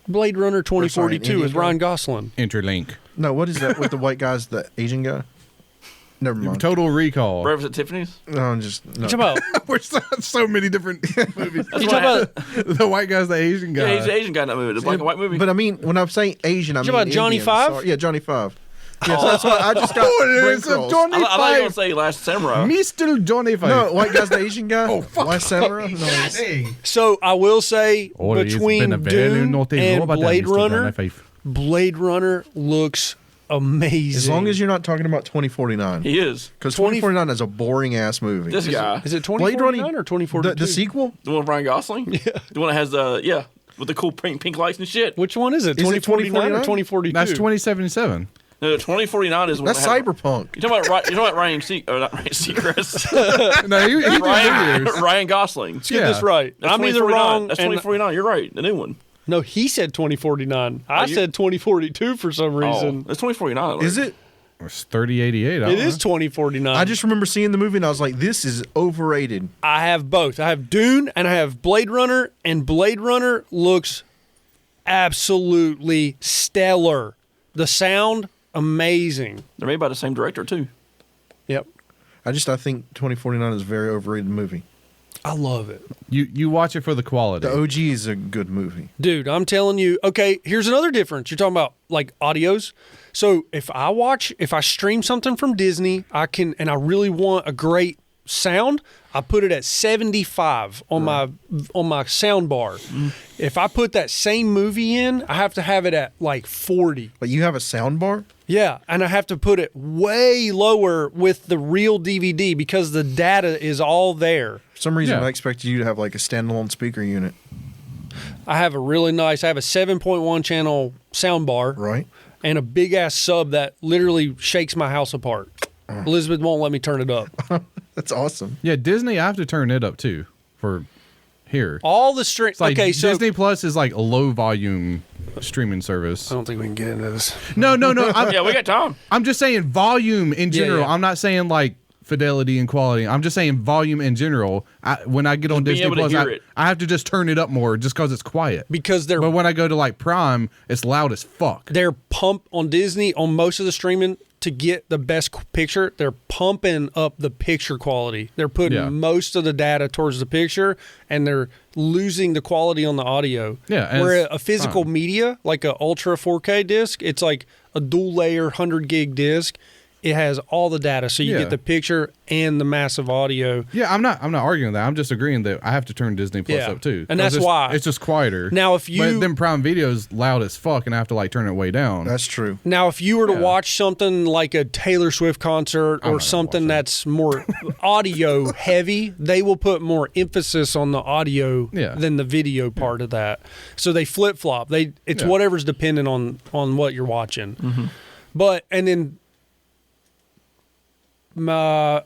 Blade Runner 2042 Indian with guy. Ryan Gosling. Interlink. No, what is that with the white guy's the Asian guy? Never mind. Total Recall. Breakfast at Tiffany's. No, I'm just no. You talking about? We're so many different movies. That's You what talking about? The white guy's the Asian guy. Yeah, he's the Asian guy in that movie. The black and white movie. But I mean, when I'm saying Asian, I mean about Johnny Indian. Five? Sorry. Yeah, Johnny Five. Yeah, so that's why I just got Oh, brain it's a curls. Johnny I thought you were gonna Five. say Last Samurai. Mr. Johnny Five. No, white guy's the Asian guy. Oh, fuck. Last Samurai. No, it's- So I will say Oh, it's between been a very Dune naughty and robot, Blade Mr. Runner, Johnny Five. Blade Runner looks amazing. as long as you're not talking about 2049, He is. because 20 2049 is a boring ass movie. This guy. Is it Blade 2049 Runner or 2042? the sequel? The one with Ryan Gosling? Yeah. The one that has with the cool pink lights and shit. Which one is it? Is it 2049 or 2049? 2042? That's 2077. No, 2049 is one That's that has- cyberpunk. You're talking about Ryan not Ryan Seacrest. No, he did Ryan, videos. Ryan Gosling. Let's get this right. That's I'm either 2049. wrong. That's and- 2049. You're right. The new one. No, he said 2049. I you- said 2042 for some reason. Oh, it's 2049. Is it? It's 3088. It is 2049. I just remember seeing the movie and I was like, this is overrated. I have both. I have Dune and I have Blade Runner, and Blade Runner looks absolutely stellar. The sound, amazing. They're made by the same director too. Yep. I think 2049 is a very overrated movie. I love it. You watch it for the quality. The OG is a good movie. Dude, I'm telling you. Okay, here's another difference. You're talking about like audios. So if I stream something from Disney, and I really want a great sound, I put it at 75 on my sound bar. If I put that same movie in, I have to have it at like 40. But you have a sound bar? Yeah, and I have to put it way lower with the real DVD because the data is all there. For some reason, Yeah. I expected you to have like a standalone speaker unit. I have a 7.1 channel sound bar. Right. And a big ass sub that literally shakes my house apart. Elizabeth won't let me turn it up. That's awesome. Yeah, Disney, I have to turn it up too for here. All the stream. It's like Okay, so Disney Plus is like a low volume streaming service. I don't think we can get into this. No. I'm, Yeah, we got time. I'm just saying volume in general. yeah. I'm not saying like fidelity and quality. I'm just saying volume in general. When I get on being Disney able to Plus, hear it. I have to just turn it up more just because it's quiet. Because But when I go to like Prime, it's loud as fuck. they're pump on Disney on most of the streaming to get the best picture. They're pumping up the picture quality. They're putting Yeah. most of the data towards the picture, and they're losing the quality on the audio. Yeah, and where it's a physical fine. media like a Ultra 4K disc, it's like a dual layer 100 gig disc. It has all the data, so you Yeah. get the picture and the massive audio. Yeah, I'm not arguing that. I'm just agreeing that I have to turn Disney Plus Yeah. up too. And that's 'Cause why. it's just quieter. Now, if you- but then Prime Video's loud as fuck, and I have to like turn it way down. That's true. Now, if you were to Yeah. watch something like a Taylor Swift concert I'm or not something gonna watch that's more audio heavy, they will put more emphasis on the audio Yeah. than the video part of that. So they flip flop. It's Yeah. whatever's dependent on what you're watching. But and then my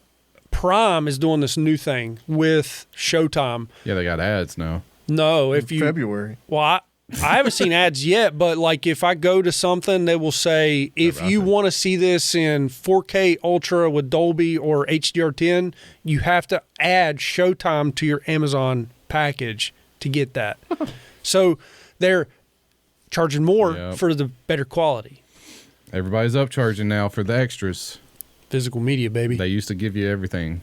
Prime is doing this new thing with Showtime. Yeah, they got ads now. No, if you February. well, I haven't seen ads yet, but like if I go to something, they will say if you want to see this in 4K Ultra with Dolby or HDR10, you have to add Showtime to your Amazon package to get that. So they're charging more Yep. for the better quality. Everybody's upcharging now for the extras. Physical media, baby. They used to give you everything.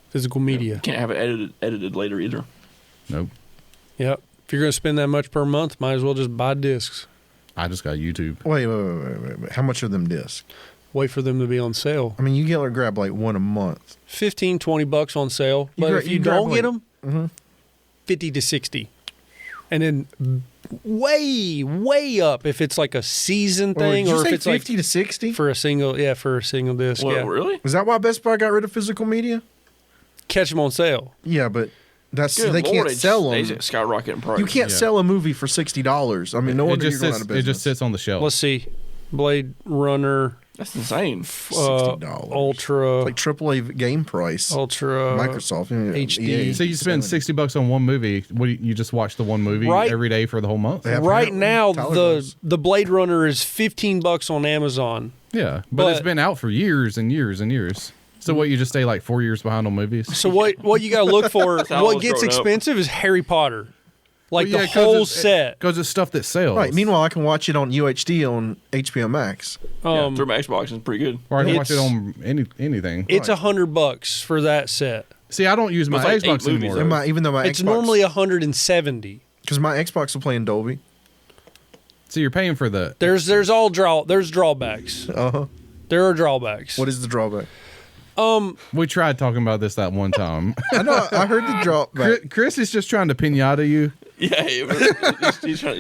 Physical media. Can't have it edited later either. Nope. Yep. If you're going to spend that much per month, might as well just buy discs. I just got YouTube. Wait. How much are them discs? Wait for them to be on sale. I mean, you get or grab like one a month. $15-$20 on sale. But if you don't get them, 50 to 60. And then way up if it's like a season thing, or if it's 50 like to 60 for a single disc. Well, yeah. really? Is that why Best Buy got rid of physical media? Catch them on sale. Yeah, but that's Good they Lord, can't sell They them. skyrocket in price. You can't sell a movie for $60. I mean, no wonder you're going out of business. It just sits on the shelf. Let's see, Blade Runner. That's insane. $60. Ultra, It's like AAA game price. Ultra, Microsoft HD. EA, So you spend $60 on one movie. What you just watch the one movie Right. every day for the whole month? Yeah. Right now, Tyler the does. the Blade Runner is $15 on Amazon. Yeah, but it's But- been out for years and years and years. So what, you just stay like 4 years behind on movies? So what you got to look for? how I What was gets growing up. expensive is Harry Potter, like the whole set. Because it's stuff that sells. Right. Meanwhile, I can watch it on UHD on HBO Max. Yeah, through my Xbox is pretty good. Or I can watch it it's- on anything. It's $100 for that set. See, I don't use my It's like 8 Xbox movies, anymore. though. Even though my It's Xbox, normally $170. because my Xbox will play in Dolby. So you're paying for the. There's drawbacks. There are drawbacks. What is the drawback? We tried talking about this that one time. I know. I heard the drawback. Chris is just trying to pinata you. Yeah, he's trying,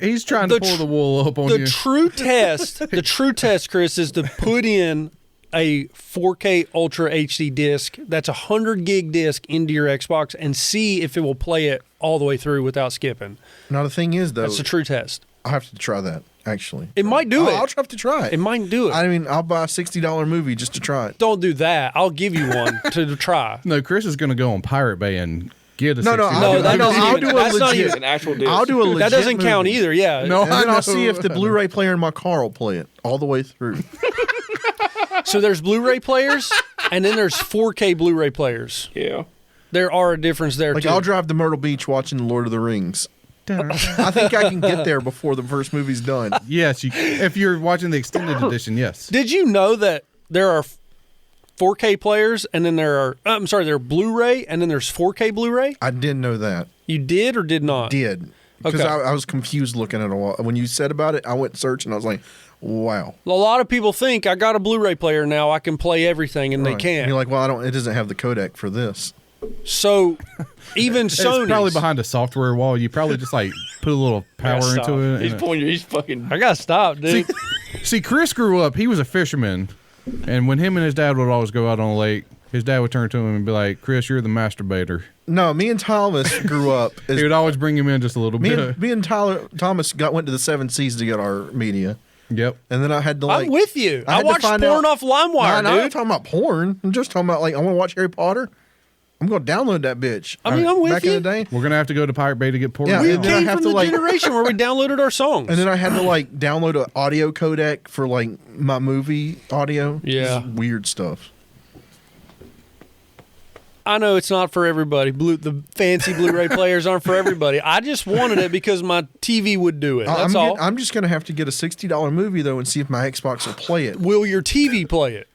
He's trying to The pull the wool up on The you. true test, Chris, is to put in a 4K Ultra HD disc that's a 100 gig disc into your Xbox and see if it will play it all the way through without skipping. Now the thing is, though, That's the true test. I have to try that. Actually, It might do it. I'll have to try it. It might do it. I mean, I'll buy a $60 movie just to try it. Don't do that. I'll give you one to try. No, Chris is going to go on Pirate Bay and get a No, no, 60. No, that doesn't I'll even- do a that's not legit. even- an actual disc. I'll do a legit. That doesn't count movie. either. Yeah. No, And I then know. I'll see if the Blu-ray player in my car will play it all the way through. So there's Blu-ray players, and then there's 4K Blu-ray players. Yeah. There are a difference there Like too. I'll drive to Myrtle Beach watching The Lord of the Rings. I think I can get there before the first movie's done. Yes, if you're watching the extended edition, yes. Did you know that there are 4K players, and then there are there are Blu-ray, and then there's 4K Blu-ray? I didn't know that. You did or did not? Did. Because Okay. I was confused looking at it. When you said about it, I went searching. I was like, wow. A lot of people think I got a Blu-ray player now. I can play everything, and they Right. can't. And you're like, well, it doesn't have the codec for this. So even It's Sony probably behind a software wall. You probably just like put a little power stop. into it. He's and- pulling you. He's fucking. I gotta stop, dude. See, Chris grew up. He was a fisherman, and when him and his dad would always go out on the lake, his dad would turn to him and be like, "Chris, you're the masturbator." No, me and Thomas grew up. He would always bring him in just a little bit. Me and Thomas went to the Seven Seas to get our media. Yep. And then I had to like. I'm with you. I had to watched find porn out- off LimeWire, No, I'm not dude. talking about porn. I'm just talking about like I want to watch Harry Potter. I'm going to download that bitch. I mean, I'm with Back you. in the day. We're gonna have to go to Pirate Bay to get porn. Yeah, We and then I came have from to, the like- generation where we downloaded our songs. And then I had to like download an audio codec for like my movie audio. Yeah. This is weird stuff. I know it's not for everybody. The fancy Blu-ray players aren't for everybody. I just wanted it because my TV would do it. That's all. I'm just going to have to get a $60 movie though and see if my Xbox will play it. Will your TV play it?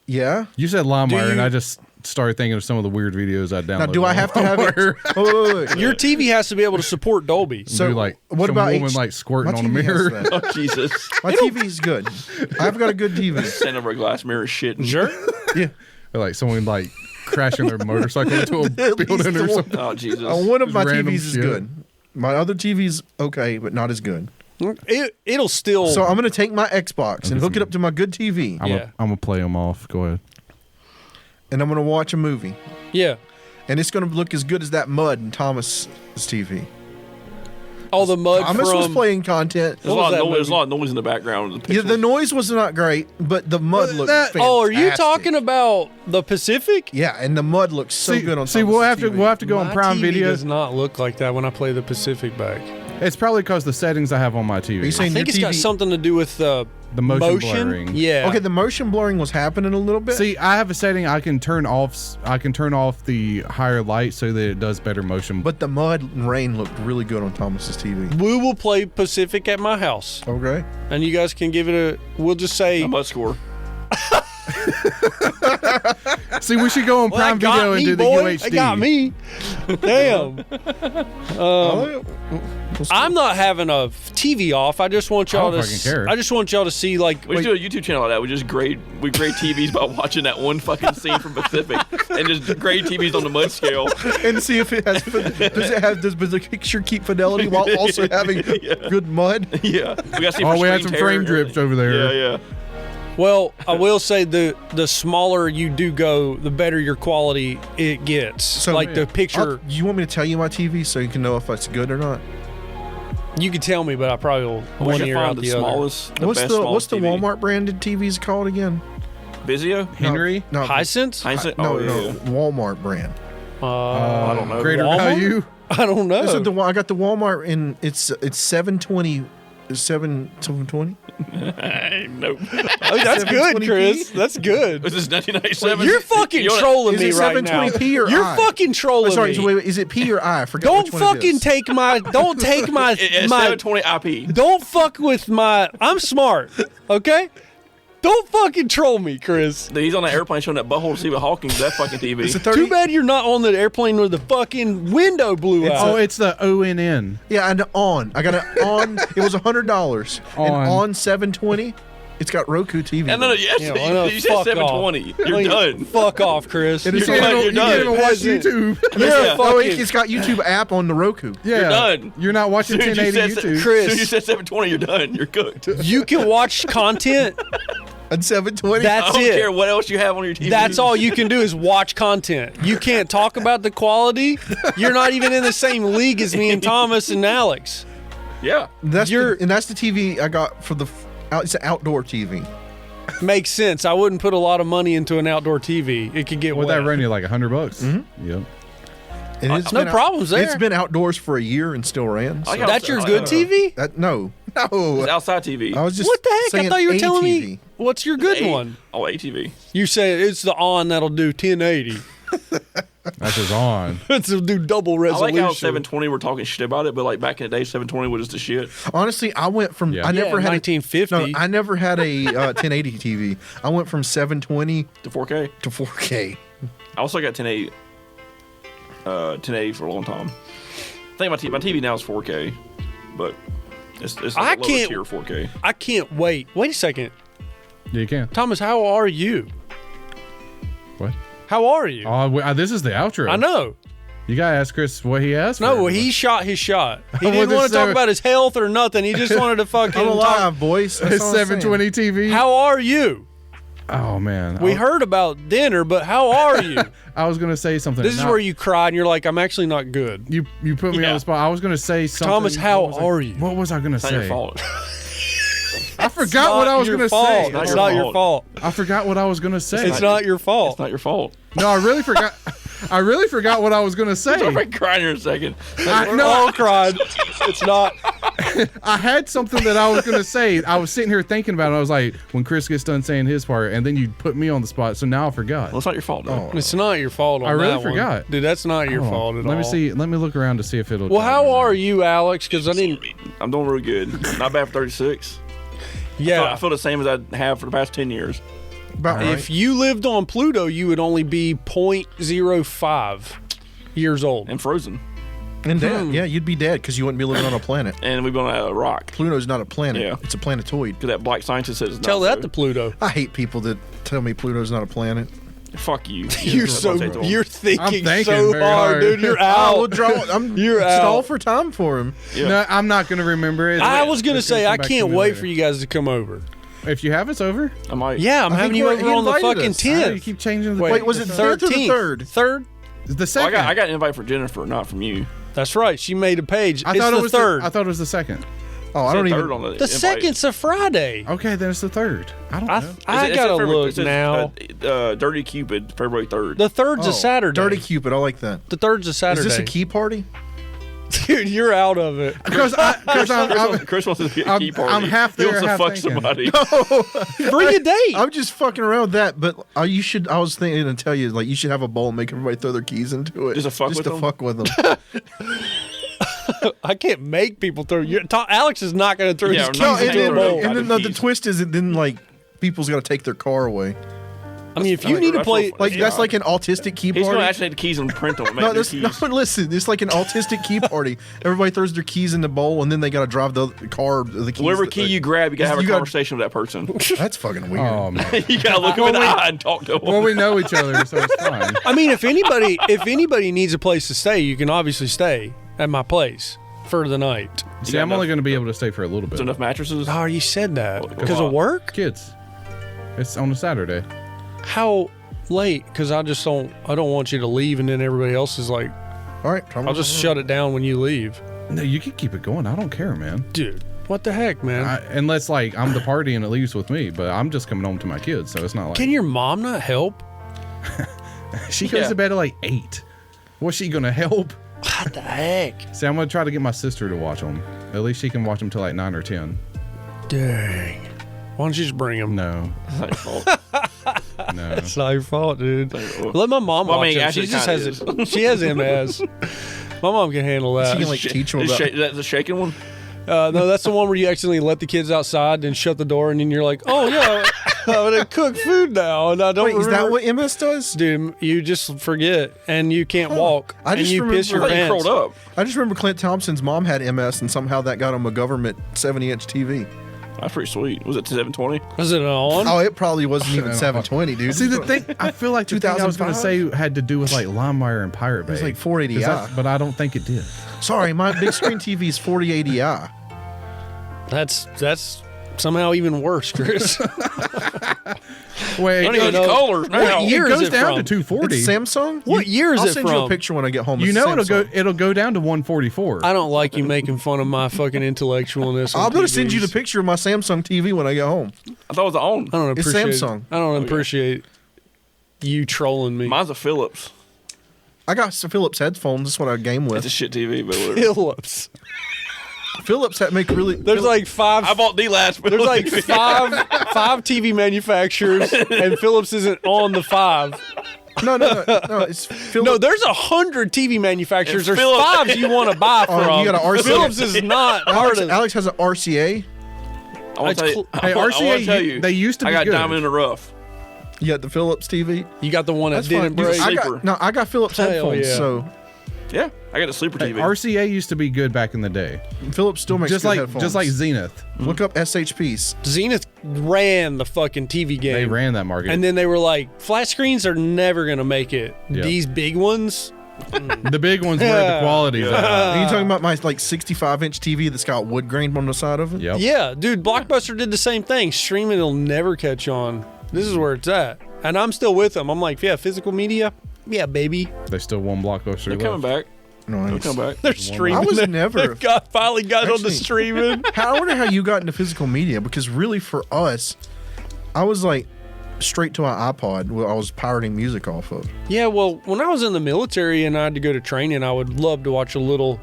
Yeah. You said LimeWire, Do and you- I just started thinking of some of the weird videos I downloaded. Now, do I have to have it? Wait. Your TV has to be able to support Dolby. So, like what some about woman H- like squirting my on a TV has mirror? that. Oh Jesus! My TV's good. I've got a good TV. Stand over a glass mirror, shit. And Sure. Yeah. Or like someone like crashing their motorcycle into a At least building the or one- something. Oh Jesus! One of my Just random TVs is shit. good. My other TV's okay, but not as good. It'll still. So I'm going to take my Xbox and hook it up to my good TV, I'm Yeah. gonna play them off. Go ahead. and I'm going to watch a movie. yeah. And it's going to look as good as that mud in Thomas's TV. All the mud Thomas was from. playing content. There's a What lot was of that noise. There's a movie? lot of noise in the background. Of the Yeah, pixels. the noise was not great, but the mud looked fantastic. Oh, are you talking about the Pacific? Yeah, and the mud looks so good on See, Thomas's we'll have to go on My Prime TV Video. does not look like that when I play the Pacific back. It's probably because the settings I have on my TV. Are you I saying think your it's got TV something to do with the motion blurring. Yeah. Okay, the motion blurring was happening a little bit. See, I have a setting I can turn off. I can turn off the higher light so that it does better motion. but the mud and rain looked really good on Thomas's TV. We will play Pacific at my house, Okay. and you guys can give it a. We'll just say I must score. See, we should go on Well, Prime that got Video and me, do the boy. UHD. That got me. Damn. I'm not having a TV off. I just want y'all I don't to. fucking care. I just want y'all to see like. We should do a YouTube channel like that. We grade TVs by watching that one fucking scene from Pacific and just grade TVs on the mud scale. And see if it has. Does the picture keep fidelity while also having good mud? Yeah, we got to see. Oh, for we had screen some tear frame and drips everything. over there. Yeah. Well, I will say the smaller you do go, the better your quality it gets. So, like the picture, You want me to tell you my TV so you can know if it's good or not? you can tell me, but I probably will We one should ear find out the the other. smallest. What's best the smallest TV. Walmart branded TVs called again? Vizio? Henry? No, Hisense? Hindsight? no, Oh, yeah. Walmart brand. I don't know. Greater Walmart? value. I don't know. This is the one I got the Walmart and it's 720. 720. Nope. Oh, that's good, 720p? Chris. That's good. This is 1997. You're fucking You wanna- trolling is me it right now. 720p or You're I? fucking trolling Sorry, me. so wait, is it P or I? I forgot Don't which one it fucking is. take my. Don't take my. It's my 720 IP. don't fuck with my. I'm smart. Okay. Don't fucking troll me, Chris. Dude, he's on that airplane showing that butthole to Stephen Hawking. That fucking TV. It's a 30. Too bad you're not on the airplane where the fucking window blew out. Oh, it's the ONN. Yeah, and on. I got it on. It was $100. And On. on 720, it's got Roku TV. And no, yes, Yeah, well, no, you said fuck 720. off. You're done. Fuck off, Chris. It is You're done. You're You can't even done. watch Peasant. YouTube. You're a Yeah. Oh, fucking. it's got YouTube app on the Roku. Yeah. You're done. You're not watching Soon as you 1080 said- YouTube. Chris. As soon as you said 720, you're done. You're cooked. You can watch content. And 720. That's I don't it. care what else you have on your TV. That's all you can do is watch content. You can't talk about the quality. You're not even in the same league as me and Thomas and Alex. Yeah. That's You're- the TV I got for the. It's an outdoor TV. Makes sense. I wouldn't put a lot of money into an outdoor TV. It could get Would wet. that run you like $100? Mm-hmm. Yep. And it's no been out- problems there. It's been outdoors for a year and still ran. So. I got- That's your good TV? No. It's outside TV. I was just What the heck? I saying thought you were a telling TV. me what's your good one. Oh, ATV. You say it's the on that'll do 1080. That's just on. It'll do double I like resolution. how 720 we're talking shit about it, but like back in the day, 720 was just the shit. Honestly, I went from Yeah. I never had 1950. No, I never had a 1080 TV. I went from 720 To 4K. to 4K. I also got 1080. 1080 for a long time. I think my TV now is 4K, but it's I like a lower can't- tier 4K. I can't wait. Wait a second. Yeah, you can. Thomas, how are you? What? How are you? This is the outro. I know. You gotta ask Chris what he asked. No, for. he shot his shot. He Well, didn't this want to talk seven- about his health or nothing. He just wanted to fucking I'm talk. alive, boys. That's It's all I'm saying. 720 TV. How are you? Oh man, We heard about dinner, but how are you? I was gonna say something. This is Now, where you cried and you're like, I'm actually not good. you put me Yeah. on the spot. I was gonna say something. Thomas, how What was I- are you? What was I gonna It's not say? your fault. I forgot what I was gonna say. It's your not your fault. fault. I forgot what I was gonna say. It's not your fault. It's not your fault. No, I really forgot. I really forgot what I was gonna say. I'm fucking crying here in a second. We're all cried. It's not. I had something that I was gonna say. I was sitting here thinking about it. I was like, when Chris gets done saying his part, and then you put me on the spot. So now I forgot. Well, it's not your fault, though. It's not your fault. On I really that one. forgot. Dude. That's not your Hold on. fault at all. Let me see. Let me look around to see if it'll. Well, how are you, Alex? Because I didn't. I'm doing really good. Not bad for 36. Yeah. I feel the same as I have for the past 10 years. About right. If you lived on Pluto, you would only be 0.05 years old. And frozen. And dead. Yeah, you'd be dead because you wouldn't be living on a planet. And we've been on a rock. Pluto's not a planet. Yeah. It's a planetoid. Because that black scientist says it's Tell not that so. to Pluto. I hate people that tell me Pluto's not a planet. Fuck you. You're That's so what I say to him. you're thinking, I'm thinking so very hard, hard. dude. You're I out. will draw. I'm You're stall out. for time for him. Yeah. No, I'm not gonna remember it. I was gonna It's say come I back to can't me wait later. for you guys to come over. If you have, it's over. I might. Yeah, I'm I having think you we're- over he on the invited fucking us. I know, you 10th. keep changing the. Wait, was it the 5th or the 3rd? Third. the Well, second? I got an invite for Jennifer, not from you. That's right. She made a page. I it's thought the it was third. I thought it was the second. Oh, I Said don't third even. on the the invite. second's a Friday. Okay, then it's the third. I don't I know. I It gotta says look it says, now. Dirty Cupid, February 3rd. The third's Oh, a Saturday. Dirty Cupid. I like that. The third's a Saturday. Is this a key party? Dude, you're out of it. Because Chris wants to be a I'm- key party. I'm half He there, wants to half fuck thinking. somebody. Bring a date. I'm just fucking around with that, but you should. I was thinking to tell you, like, you should have a bowl and make everybody throw their keys into it, Just to fuck with them? fuck with them. I can't make people throw. Alex is not going to throw Yeah, his we're not keys saying into a throw bowl. them. and then the Keys. twist is, then like people's got to take their car away. I mean, if you need to play, Like that's like an autistic key party. He's going to actually take the keys and print them. And make No, new this, keys. no, listen. It's like an autistic key party. Everybody throws their keys in the bowl, and then they got to drive the car. The keys. Whatever key you grab, you got to have a You gotta- conversation with that person. That's fucking weird. Oh man. You got to look him in the eye and talk to him. Well, we know each other, so it's fine. I mean, if anybody needs a place to stay, you can obviously stay at my place for the night. See, got I'm only enough- going to be able to stay for a little bit. There's enough mattresses. Oh, you said that Well, because of work? Kids. It's on a Saturday. How late? Because I don't want you to leave, and then everybody else is like, All right, I'll just shut it down when you leave, No, you can keep it going. I don't care, man. dude. What the heck, man? Unless like I'm the party and it leaves with me, but I'm just coming home to my kids, so it's not like Can your mom not help? she goes Yeah. to bed at like 8. What's she gonna help? What the heck? See, I'm gonna try to get my sister to watch them. At least she can watch them till like 9 or 10. Dang. Why don't you just bring him? No, It's not your fault. no. It's not your fault, dude. Not your fault. Let my mom Well, I watch mean, him. actually, She just it has kinda it. She has MS. My mom can handle that. She can like teach them about. Is that the shaking one? No, that's the one where you accidentally let the kids outside and shut the door, and then you're like, "Oh yeah, I'm gonna cook food now," and I don't. Wait, is that remember- what MS does? Dude, you just forget, and you can't walk, I and just you piss your remember- I thought you pants. curled up. I just remember Clint Thompson's mom had MS, and somehow that got him a government 70-inch TV. That's pretty sweet. Was it 720? Was it on? Oh, it probably wasn't even 720, dude. See, the thing, I feel like the thing I was going to 2005? say had to do with like LimeWire and Pirate Bay. It was like 480i. But I don't think it did. Sorry, my big screen TV is 4080i. That's somehow even worse, Chris. Wait, I don't even know. colors now. What year it is goes it down from? to 240. It's Samsung. What year is I'll it send you a from? picture when I get home. You It's know Samsung. it'll go down to 144. I don't like you making fun of my fucking intellectualness. on I'm gonna send you the TVs. picture of my Samsung TV when I get home. I thought it was the own. I don't It's appreciate. Samsung. I don't appreciate you trolling me. Mine's a Philips. I got some Philips headphones. That's what I game It's a with. shit TV, but whatever. Phillips. Philips that make really. There's like five. I bought the last. There's like five TV manufacturers, and Phillips isn't on the 5. no. It's Philips. No, there's 100 TV manufacturers. And There's Phillips- 5 you want to buy from. Oh, you got a RCA. Phillips is not part Alex, of. Alex has an RCA. I want to tell you. Hey, I want to RCA, tell you. they used to be I got good. Diamond in the Rough. You got the Philips TV. You got the one that That's didn't fine. break. Sleeper. I got Philips Hell headphones. yeah. So Yeah, I got a Sleeper Hey, TV. RCA used to be good back in the day. Philips still makes Just good like headphones. just like Zenith. Look up SHPs. Zenith ran the fucking TV game. They ran that market. And then they were like, flat screens are never going to make it. Yeah. These big ones, the big ones where the quality's at. Are you talking about my like 65-inch TV that's got wood grain on the side of it? Yep. yeah, dude, Blockbuster did the same thing. Streaming will never catch on. This is where it's at. And I'm still with them. I'm like, yeah, physical media? Yeah, baby. They still won Blockbuster. They're coming back. They'll Nice. come back. They're streaming. I was They- never- They finally got on the Actually- streaming. I wonder how you got into physical media, because really for us, I was like straight to my iPod where I was pirating music off of. Yeah, well, when I was in the military and I had to go to training, I would love to watch a little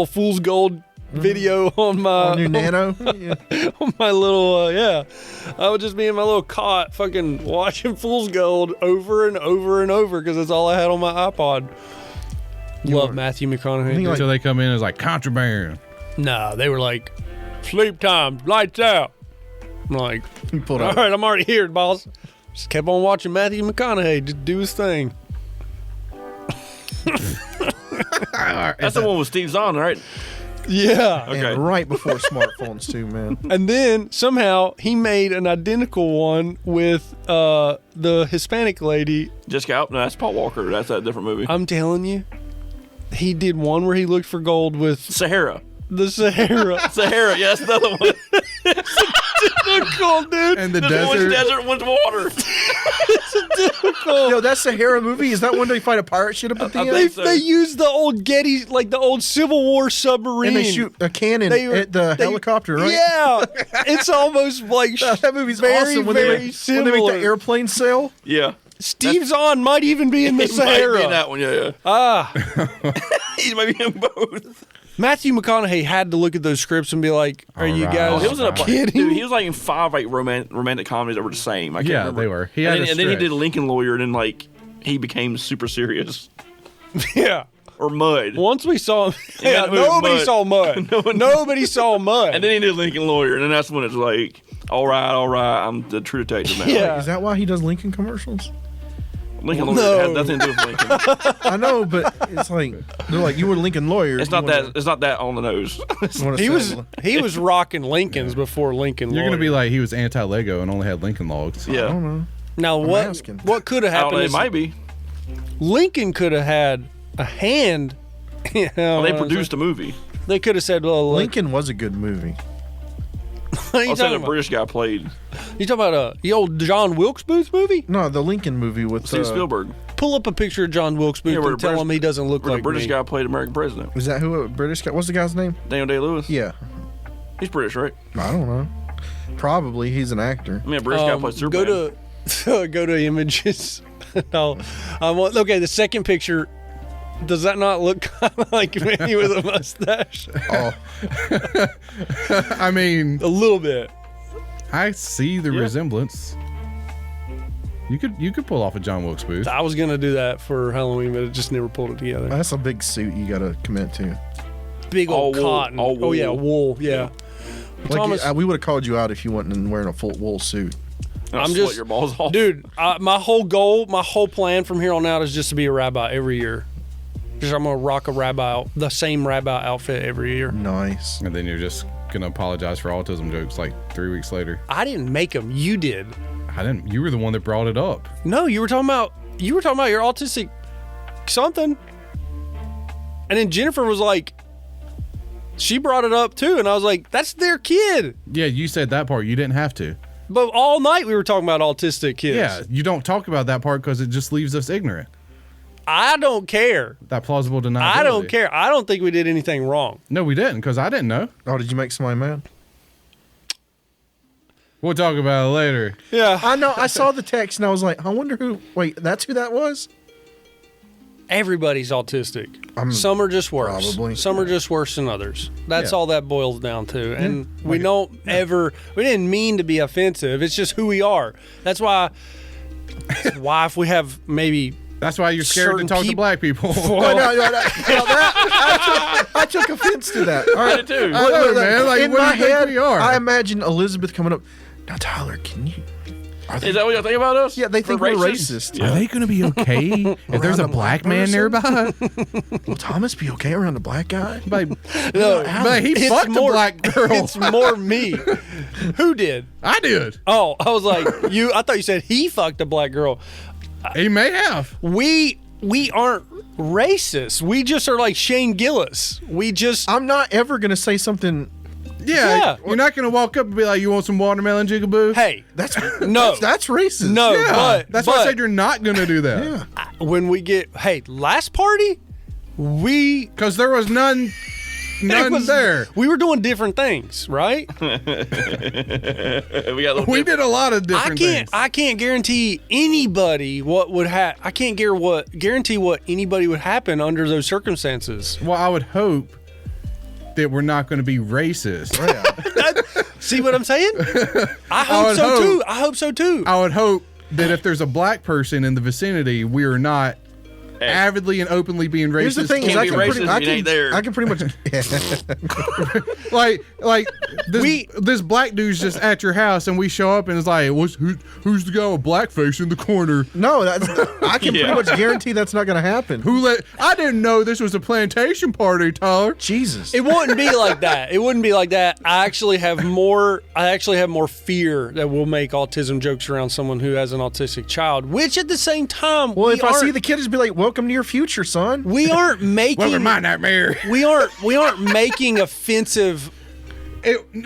Fool's Gold video on my New Nano. Yeah. on my little I would just be in my little cot fucking watching Fool's Gold over and over and over because that's all I had on my iPod. Love Matthew McConaughey. think, like- Until they come in as like contraband. Nah, they were like, sleep time, lights out. I'm like, You pulled all out. right, I'm already here, boss. Just kept on watching Matthew McConaughey just do his thing. That's the one with Steve Zahn, right? Yeah. Okay. And right before smartphones too, man. And then somehow he made an identical one with the Hispanic lady. Jessica Alba. No, that's Paul Walker. That's a different movie. I'm telling you, he did one where he looked for gold with Sahara. the Sahara. Sahara. Yeah, that's another one. Cool, dude. And the There's one's desert. desert, one's water. Yo, that Sahara movie, is that one they fight a pirate ship up at the I end? They, think so. they used the old Getty, like the old Civil War submarine. And they shoot a cannon They were- at the they- helicopter, right? Yeah, it's almost like That movie's very, awesome when very they make similar. the airplane sail. Yeah. Steve Zahn might even be in the He might be Sahara. in that one, yeah. He might be in both. Matthew McConaughey had to look at those scripts and be like, "Are you Alright. guys He was in a kidding?" dude. He was like in 5 like romantic comedies that were the same. I can't Yeah, remember. they were. He and had then, a and then he stretch. did Lincoln Lawyer, and then like he became super serious. Yeah. Or Mud. Once we saw him, Yeah, nobody Mud. saw Mud. No one- Nobody saw Mud. And then he did Lincoln Lawyer, and then that's when it's like All right. I'm the true detective now. Yeah. Is that why he does Lincoln commercials? Lincoln Lawyer had nothing to do with Lincoln. I know, but it's like they're like you were a Lincoln lawyer. It's not that on the nose. He was rocking Lincolns before Lincoln. You're gonna be Lawyer. like he was anti-Lego and only had Lincoln Logs. I Yeah. don't know. Now asking. what could have I don't happened? know. It Is might be. Lincoln could have had a hand. Well, they produced a movie. They could have said, "Well, Lincoln was a good movie. What are you Also, talking the about? British guy played You talking about the old John Wilkes Booth movie? No, the Lincoln movie with Steven Spielberg. Pull up a picture of John Wilkes Booth where and the tell British- him he doesn't look Where like the British me. guy played American president. Is that who? British guy? What's the guy's name? Daniel Day-Lewis. Yeah, He's British, right? I don't know. Probably he's an actor. I mean, a British guy plays Superman. Go to images. No, okay. The second picture. Does that not look kind of like me with a mustache? Oh, I mean, A little bit. I see the resemblance. You could pull off a John Wilkes Booth. I was gonna do that for Halloween, but it just never pulled it together. that's a big suit you got to commit to. Big old All wool, cotton. all Oh yeah, wool. wool. Yeah. Like Thomas, we would have called you out if you wasn't wearing a full wool suit. I'll I'm sweat just- your balls off. dude, my whole goal, my whole plan from here on out is just to be a rabbi every year. Just I'm gonna rock the same rabbi outfit every year. Nice. And then you're just gonna apologize for autism jokes like 3 weeks later. I didn't make them. You did. I didn't. You were the one that brought it up. No, you were talking about your autistic something, and then Jennifer was like, she brought it up too, and I was like, that's their kid. Yeah, you said that part. You didn't have to. But all night we were talking about autistic kids. Yeah, you don't talk about that part because it just leaves us ignorant. I don't care. That plausible deniability. I don't care. I don't think we did anything wrong. No, we didn't because I didn't know. Oh, did you make somebody mad? We'll talk about it later. Yeah. I know. I saw the text and I was like, I wonder who. Wait, that's who that was? Everybody's autistic. Some are just worse. probably, Some are just worse than others. That's Yeah. all that boils down to. And we didn't mean to be offensive. It's just who we are. That's why if we have maybe That's why you're scared to Certain talk to peop- black people. I took offense to that. All right, too. I know, man. Like, in what do my you think head, we are? I imagine Elizabeth coming up. Now, Tyler, can you? Is that what y'all think about us? Yeah, they think we're racist. racist. Are they going to be okay if there's a a black black man person? nearby? Will Thomas be okay around a black guy? Like, no, but he it's fucked more- a black girl. It's more me. Who did? I did. Oh, I was like, I thought you said he fucked a black girl. He may have. We aren't racist. We just are like Shane Gillis. We just I'm not ever gonna say something. Yeah. You're not going to walk up and be like, you want some watermelon jigaboo? hey, That's No. That's racist. no, Yeah, but that's why I said you're not going to do that. Yeah. when we get last party, we Because there was none there. We were doing different things, right? We got a little We did a lot of I different things. can't guarantee anybody what would happen. I can't guarantee what anybody would happen under those circumstances. Well, I would hope that we're not going to be racist. See what I'm saying? I hope would so hope. too. I hope so too. I would hope that if there's a black person in the vicinity, we are not avidly and openly being racist. Here's the thing: is Can't I be can, racist if you ain't there. I can pretty much. like this black dude's just at your house and we show up and it's like, who's the guy with blackface in the corner? No, I can Yeah. pretty much guarantee that's not going to happen. I didn't know this was a plantation party, Tyler. Jesus. It wouldn't be like that. It wouldn't be like that. I actually have more fear that we'll make autism jokes around someone who has an autistic child, which at the same time, Well, if I see the kid, just be like, "Welcome to your future, son." we aren't making Welcome to my nightmare. we aren't making offensive.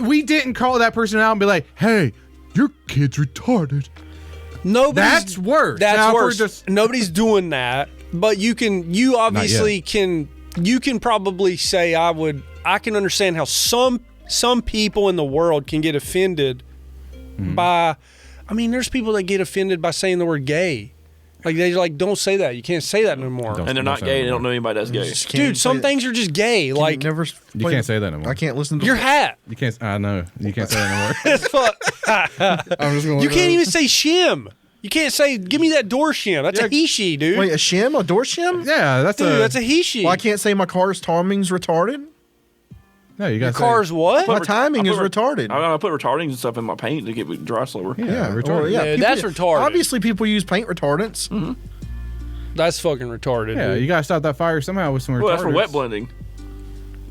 We didn't call that person out and be like, hey, your kid's retarded. That's worse. That's Now, if we're worse. just- Nobody's doing that, but you obviously can probably say I can understand how some people in the world can get offended by. I mean, there's people that get offended by saying the word gay. Like they're like, don't say that. You can't say that no more. Don't. And they're not gay. They don't know anybody that's gay. Just can't Dude, some play- things are just gay. can Like never. You can't say that anymore. I can't listen to your hat. You can't. I know. You can't say that anymore. Fuck. I'm just gonna You can't even say shim. You can't say, give me that door shim. That's a he she, dude. Wait, a door shim? Yeah, that's Dude, that's a he she. Well, I can't say my car's timing's retarded. No, you Your got car's what? My timing is retarded. I put retardants and stuff in my paint to get it dry slower. Yeah, retarded. well, Yeah, people- that's retarded. Obviously, people use paint retardants. That's fucking retarded. Yeah, dude. you gotta stop that fire somehow with some retardants. Well, that's for wet blending.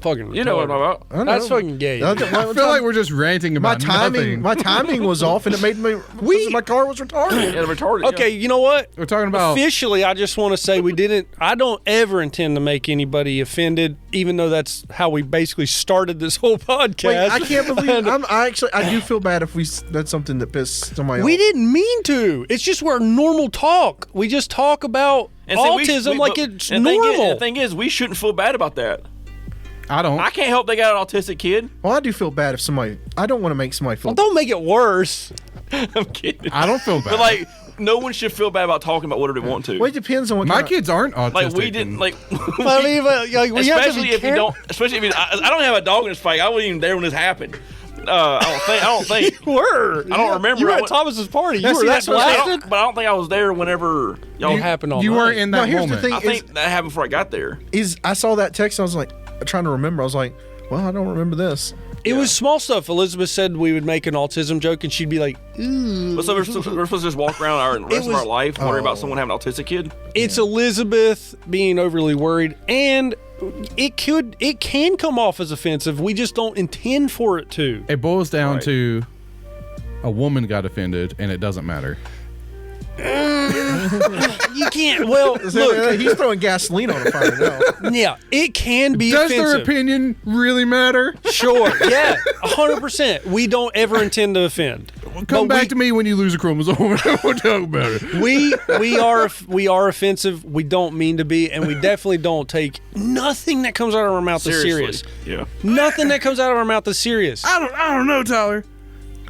fucking retarded. You know what I'm about. I know. That's fucking gay. I dude. I feel like we're just ranting my about timing. nothing. My timing was off, and it made me. My car was retarded. Yeah, retarded. Okay, you know what? We're talking about Officially, I just want to say I don't ever intend to make anybody offended, even though that's how we basically started this whole podcast. Wait, I can't believe. I do feel bad if that's something that pissed somebody off. We didn't mean to. It's just we're normal talk. We just talk about And see, autism like but- it's and normal. The thing is, we shouldn't feel bad about that. I don't. I can't help they got an autistic kid. Well, I do feel bad if somebody. I don't want to make somebody feel. Well, don't make it worse. I'm kidding. I don't feel bad. But like, no one should feel bad about talking about whatever they want to. Well, it depends on what. my kind of- kids aren't autistic. Like we didn't like. I mean, like, we have to especially be if you careful. don't. Especially if I don't have a dog in this fight. I wasn't even there when this happened. I don't think. You were. I don't remember. You were I at went- Thomas's party. Now, You see, were that that's what I blasted. But I don't think I was there whenever y'all. It happened all you night. weren't in that No, here's moment. the thing. I think that happened before I got there. I saw that text. I was like, trying to remember. I was like, well, I don't remember this. It was small stuff. Elizabeth said we would make an autism joke, and she'd be like, "Ooh." So we're supposed to just walk around the rest of our life worrying about someone having an autistic kid. It's Elizabeth being overly worried, and it can come off as offensive. We just don't intend for it to. It boils down Right. to a woman got offended, and it doesn't matter. You can't. Well, look, He's throwing gasoline on the fire now. yeah, it can be Does offensive. their opinion really matter? Sure, yeah, 100%. We don't ever intend to offend. Come But back to me when you lose a chromosome. We'll talk about it. we are offensive. We don't mean to be, and we definitely don't take nothing that comes out of our mouth as serious. Yeah. Nothing that comes out of our mouth is serious. I don't know, Tyler.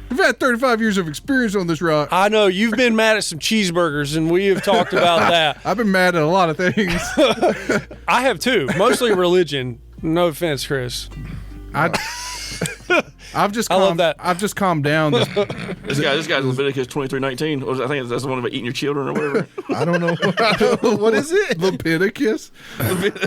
We've had 35 years of experience on this rock. I know you've been mad at some cheeseburgers, and we have talked about that. I've been mad at a lot of things. I have too, mostly religion. No offense, Chris. I've just I love that. I've just calmed down. This guy's Leviticus 23:19. I think that's the one about eating your children or whatever. I don't know. What is it? Leviticus.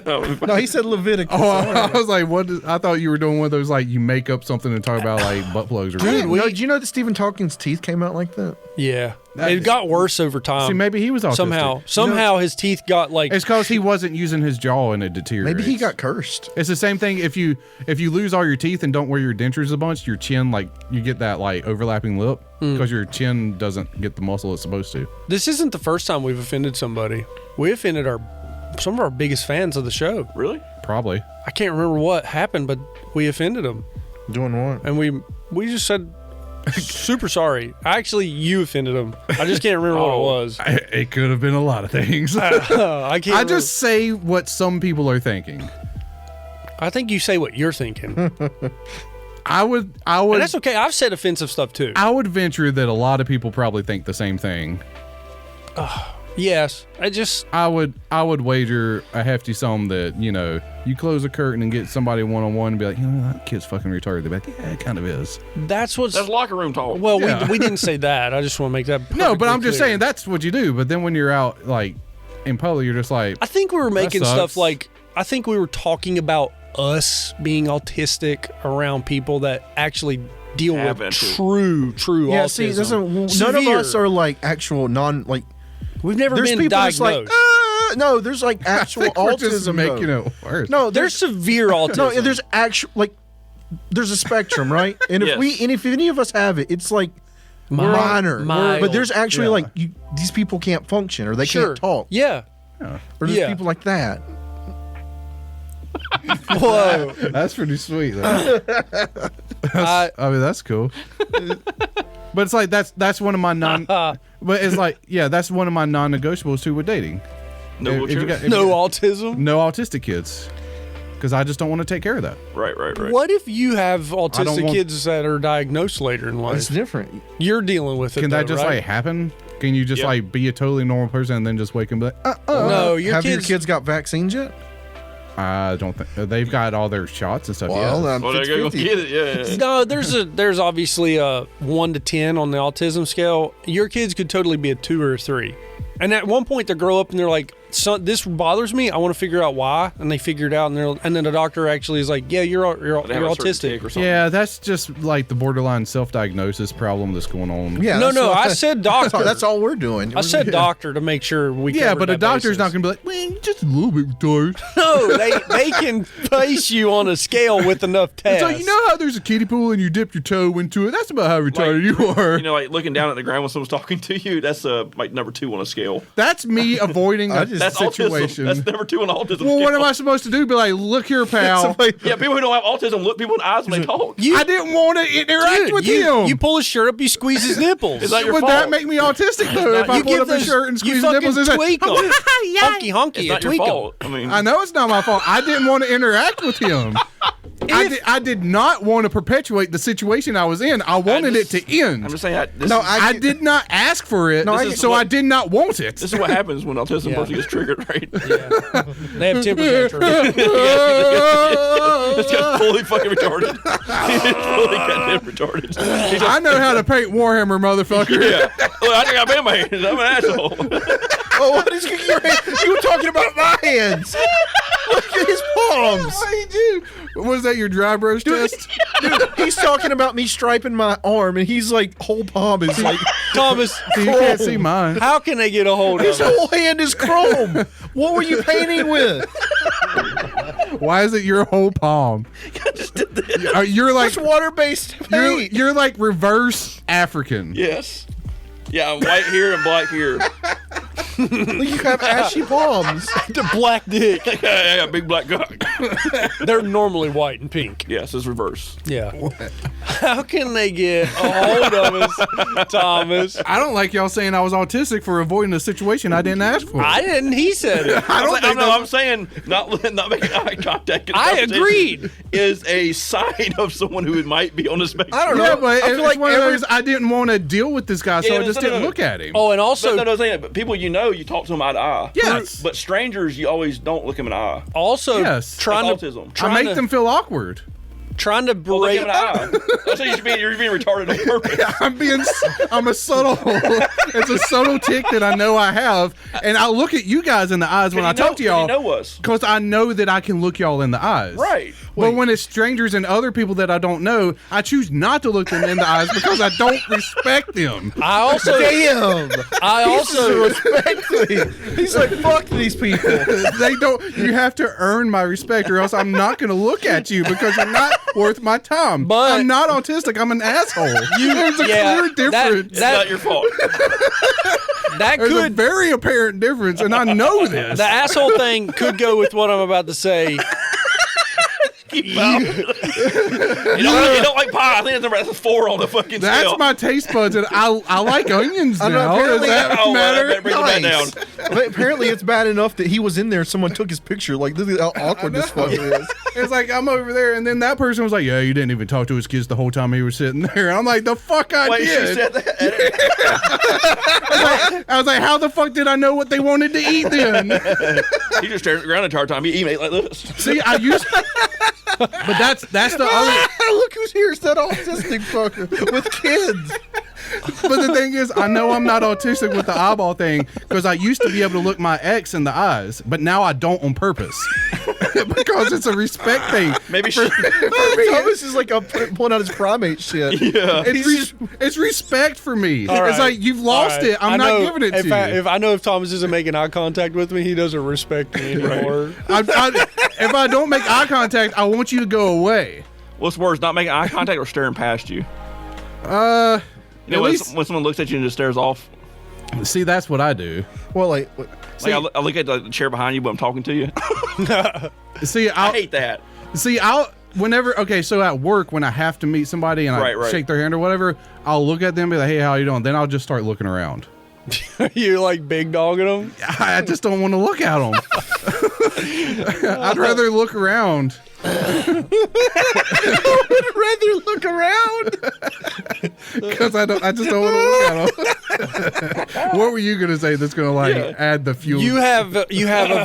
No, he said Leviticus. Oh, I was like, I thought you were doing one of those like you make up something and talk about like butt plugs or something. No, did you know that Stephen Hawking's teeth came out like that? Yeah, it got worse over time. See, maybe he was autistic. Somehow his teeth got like. It's because he wasn't using his jaw and it deteriorates. Maybe he got cursed. It's the same thing if you lose all your teeth and don't wear your dentures a bunch, your chin like you get that like overlapping lip because your chin doesn't get the muscle it's supposed to. This isn't the first time we've offended somebody. We offended some of our biggest fans of the show. Really? Probably. I can't remember what happened, but we offended them, Doing what? and we just said. Super sorry. Actually, you offended them. I just can't remember what it was. It could have been a lot of things. I can't. I just say what some people are thinking. I think you say what you're thinking, I would. and that's okay. I've said offensive stuff too. I would venture that a lot of people probably think the same thing. Yes, I would wager a hefty sum that you close a curtain and get somebody one-on-one and be like, that kid's fucking retarded. They're like, yeah, it kind of is. that's what's. That's locker room talk. Well, Yeah. we didn't say that. I just want to make that. No, but perfectly I'm just clear. saying that's what you do. But then when you're out like in public, you're just like, I think we were making sucks. stuff like. I think we were talking about us being autistic around people that actually deal Have with been true Yeah, autism. see, none of Severe. us are like actual We've never There's been people that's diagnosed. like, no, there's like actual we're autism. just making though. it worse. No, There's severe autism. no, there's actual like there's a spectrum, right? And Yes. if any of us have it, it's like minor. Mild. But there's actually Yeah. like these people can't function or they Sure. can't talk. Yeah. Or there's Yeah. people like that. Whoa. That's pretty sweet. Though. I mean, that's cool. But it's like that's one of my But it's like that's one of my non-negotiables too with dating. No If you wheelchairs? got- if No you got- autism. no autistic kids, because I just don't want to take care of that. Right. What if you have autistic want- kids that are diagnosed later in life? It's different. You're dealing with it. Can that though, just right? like happen? Can you just Yeah. like be a totally normal person and then just wake up and be like, No, your have kids. your kids got vaccines yet? I don't think they've got all their shots and stuff. Well, yeah. Well, they're going to get it, yeah. No, there's obviously a 1 to 10 on the autism scale. Your kids could totally be a 2 or a 3, and at one point they grow up and they're like, this bothers me. I want to figure out why, and they figure it out, and then the doctor actually is like, yeah, you're They have a certain autistic. tick or something. Yeah, that's just like the borderline self-diagnosis problem that's going on. Yeah. No, I said doctor. That's all we're doing. I said doctor to make sure we. Yeah, covered but a that doctor's basis. not going to be like, well, you're just a little bit retarded. No, they can place you on a scale with enough tests. So you know how there's a kiddie pool and you dip your toe into it? That's about how retarded you are. You know, like looking down at the ground when someone's talking to you, that's like number 2 on a scale. That's me avoiding a That's situation. autism. That's number 2 on the autism Well, scale. what am I supposed to do? Be like, look here, pal. Yeah, people who don't have autism look people in the eyes when they talk. I didn't want to interact with him. You pull his shirt up, you squeeze his nipples. It's not your Would fault. that make me autistic though? If I You pulled give up his those- shirt and you squeezed his fucking nipples and said, tweak 'em. Honky honky, It's you not your tweak 'em. fault. I mean, I know it's not my fault. I didn't want to interact with him. I did not want to perpetuate the situation I was in. I wanted it to end. I'm just saying. I did not ask for it, so I did not want it. This is what happens when an autism person gets triggered, right? They have temper tantrums. This guy's fully fucking retarded. He's fully goddamn retarded. He's I know how to paint Warhammer, motherfucker. yeah. Look, I think I've been my hands. I'm an asshole. Oh, what is your hand? You were talking about my hands. Look at his palms. Was that your dry brush test? Dude, he's talking about me striping my arm, and he's like, whole palm is like, Thomas, You can't see mine. how can they get a hold of his it? whole hand is chrome. What were you painting with? Why is it your whole palm? You're like It's water-based paint. you're like reverse African. Yes. Yeah, I'm white here and black here. You have ashy palms. The black dick. I got a big black cock. They're normally white and pink. Yes, it's reverse. Yeah. How can they get a hold of us, Thomas? I don't like y'all saying I was autistic for avoiding a situation I didn't ask for. I didn't. He said it. I'm saying not making eye contact. in a I conversation agreed. Is a sign of someone who might be on the spectrum. I don't know. Yeah, but I feel it's like one of those. I didn't want to deal with this guy, so Yeah, I just no, didn't no. look at him. Oh, and also, But people you know, you talk to them eye to eye. Yes. But strangers, you always don't look them in the eye. Yes. trying Like to autism. I make them feel awkward. trying to Well, look break. them in the eye. I say you're being retarded on purpose. I'm a subtle. It's a subtle tick that I know I have, and I look at you guys in the eyes when I talk to y'all. You know us. Because I know that I can look y'all in the eyes. Right. But when it's strangers and other people that I don't know, I choose not to look them in the eyes because I don't respect them. I also, Damn. I also, Respectfully. He's like, fuck these people. They don't. You have to earn my respect, or else I'm not going to look at you because you're not worth my time. But- I'm not autistic. I'm an asshole. There's a clear difference. It's not your fault. that There's a could, very apparent difference, and I know this. the asshole thing could go with what I'm about to say. You don't like pie. I think that's a 4 on the fucking That's scale. my taste buds, and I like onions I know, now. Does apparently- that Oh, well, I matter? better bring that Nice. down. But apparently it's bad enough that he was in there. Someone took his picture. Like, look at how awkward this fucker is. It's like I'm over there, and then that person was like, "Yeah, you didn't even talk to his kids the whole time he was sitting there." I'm like, "The fuck I Wait, she did." said that? I was like, "How the fuck did I know what they wanted to eat then?" He just stared at the ground the entire time. He ate like this. See, I used, but that's the other. Look who's here. It's that autistic fucker with kids. But the thing is, I know I'm not autistic with the eyeball thing because I used to be able to look my ex in the eyes, but now I don't on purpose because it's a respect thing. Maybe Thomas is like pulling out his primate shit. Yeah. It's respect for me. All right. It's like you've lost All right. it. I'm I not know giving it to you. If I know if Thomas isn't making eye contact with me, he doesn't respect me anymore. If I don't make eye contact, I want you to go away. What's worse, not making eye contact or staring past you? At You know, when least, someone looks at you and just stares off. see, that's what I do. Well, like, Like I look at the chair behind you, but I'm talking to you. See, I hate that. Okay, so at work when I have to meet somebody and I Right. shake their hand or whatever, I'll look at them and be like, "Hey, how you doing?" Then I'll just start looking around. You like big dogging them? I just don't want to look at them. I'd rather look around. I'd rather look around. Because I just don't want to look at them. What were you gonna say that's gonna add the fuel? You have a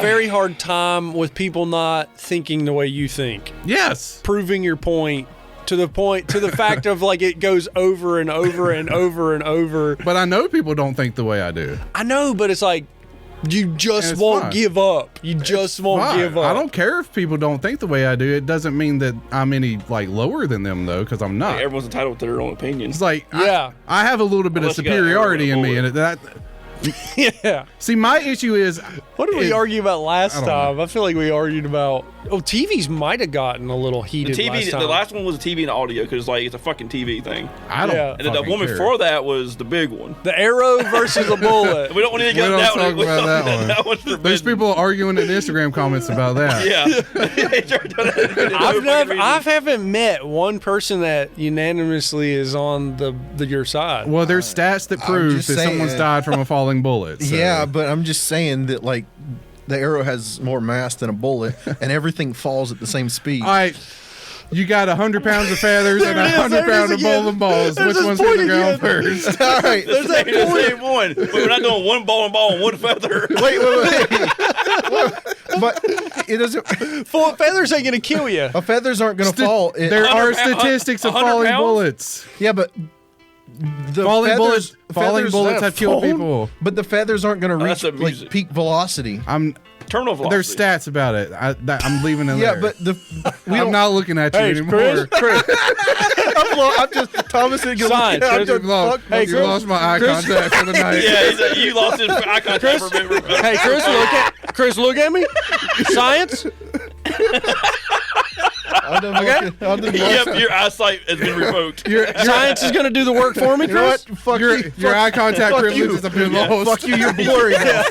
very hard time with people not thinking the way you think. Yes. Proving your point to the fact of like it goes over and over and over and over. But I know people don't think the way I do. I know, but it's like You And just it's won't fine. give up. You just won't Fine. give up. I don't care if people don't think the way I do. It doesn't mean that I'm any like lower than them though, because I'm not. Everyone's entitled to their own opinions. It's like Yeah. I have a little bit Unless of you got superiority in everyone me, bullet. and that. Yeah. See, my issue is What did we argue about last I don't know. time? I feel like we argued about. Oh, TVs might have gotten a little The heated. TV, last time. the last one was a TV and audio because like it's a fucking TV thing. I don't. Yeah. And then the fucking one care. before that was the big one. The arrow versus a bullet. We don't need to We get don't that talk one. about that one. That one's forbidden. There's people arguing in Instagram comments about that. Yeah. I haven't met one person that unanimously is on your side. Well, there's stats that prove just that saying. someone's died from a falling bullet. So. Yeah, but I'm just saying that like the arrow has more mass than a bullet, and everything falls at the same speed. All right. You got 100 pounds of feathers and There it is, 100 there it pounds is of again. bowling balls. There's Which this one's point going to go again. first? All right. There's the same one. But we're not doing one ball and one feather. Wait. But it doesn't. Full feathers ain't gonna kill you. Feathers aren't going to fall. There 100 are pound- statistics of 100 falling pounds? bullets. Yeah, but the Falling bullets feathers have killed people. But the feathers aren't going to that's reach the like music. peak velocity. Terminal velocity. There's stats about it. I'm leaving it Yeah, there. but we I'm don't. not looking at you Hey, anymore. I'm just Thomas and Science, I'm Chris. just, You lost, fuck you lost my eye contact for the night. Yeah, he's like, you lost his eye contact for me. Hey, Chris, look at me. Science. Yep, your eyesight has been revoked. Science is gonna do the work for me, You know what? Chris. Fuck Your you. eye contact privileges have been lost. Fuck you. You're blurry now.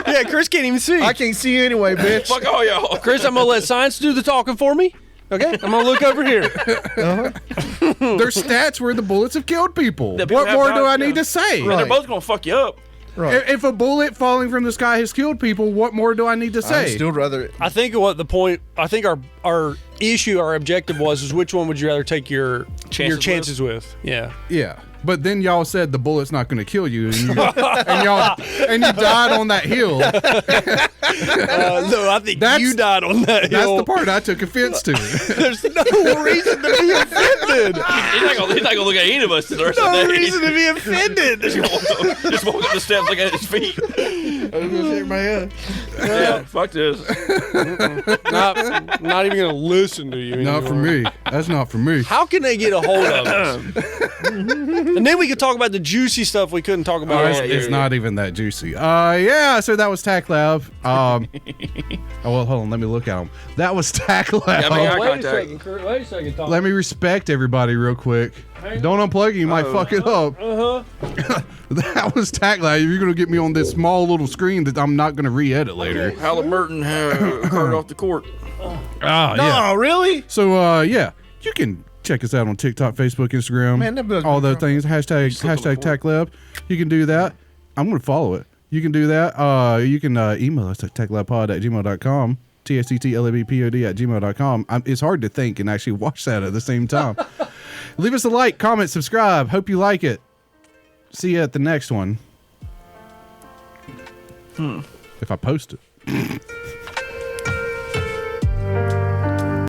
Yeah, Chris can't even see. I can't see you anyway, bitch. Fuck all y'all. Chris, I'm gonna let science do the talking for me. Okay, I'm gonna look over here. There's stats where the bullets have killed people. That people What have more do died, I yeah. need to say? And they're both gonna fuck you up. Right. If a bullet falling from the sky has killed people, what more do I need to I'd say? still rather. I think our issue, our objective was which one would you rather take your chances with? Yeah. Yeah. But then y'all said the bullet's not going to kill you, and you died on that hill. No, I think That's- you died on that That's hill. the part I took offense to. There's no reason to be offended. He's not gonna look at any of us the rest of No the day. reason to be offended. Just walk up the steps, look at his feet. I was going to shake my head. Yeah, fuck this. Not even gonna listen to you. Not for anymore. me. That's not for me. How can they get a hold of us? And then we could talk about the juicy stuff we couldn't talk about. Oh, earlier. it's not even that juicy. Yeah, so that was Tac Lab. Oh, well, hold on. Let me look at them. That was Tac Lab. Yeah, make eye Wait a contact. second, Kurt. Wait a second, Tom. Let me respect everybody real quick. Don't unplug it. You might fuck it up. That was Tac Lab. You're going to get me on this small little screen that I'm not going to re-edit later. Halliburton hurt off the court. Ah, yeah. Oh, really? So, yeah, you can check us out on TikTok, Facebook, Instagram, Man, that was- all those things. Hashtag TechLab. You can do that. I'm going to follow it. You can do that. You can email us at techlabpod@gmail.com. TSTTLABPOD@gmail.com. It's hard to think and actually watch that at the same time. Leave us a like, comment, subscribe. Hope you like it. See you at the next one. If I post it.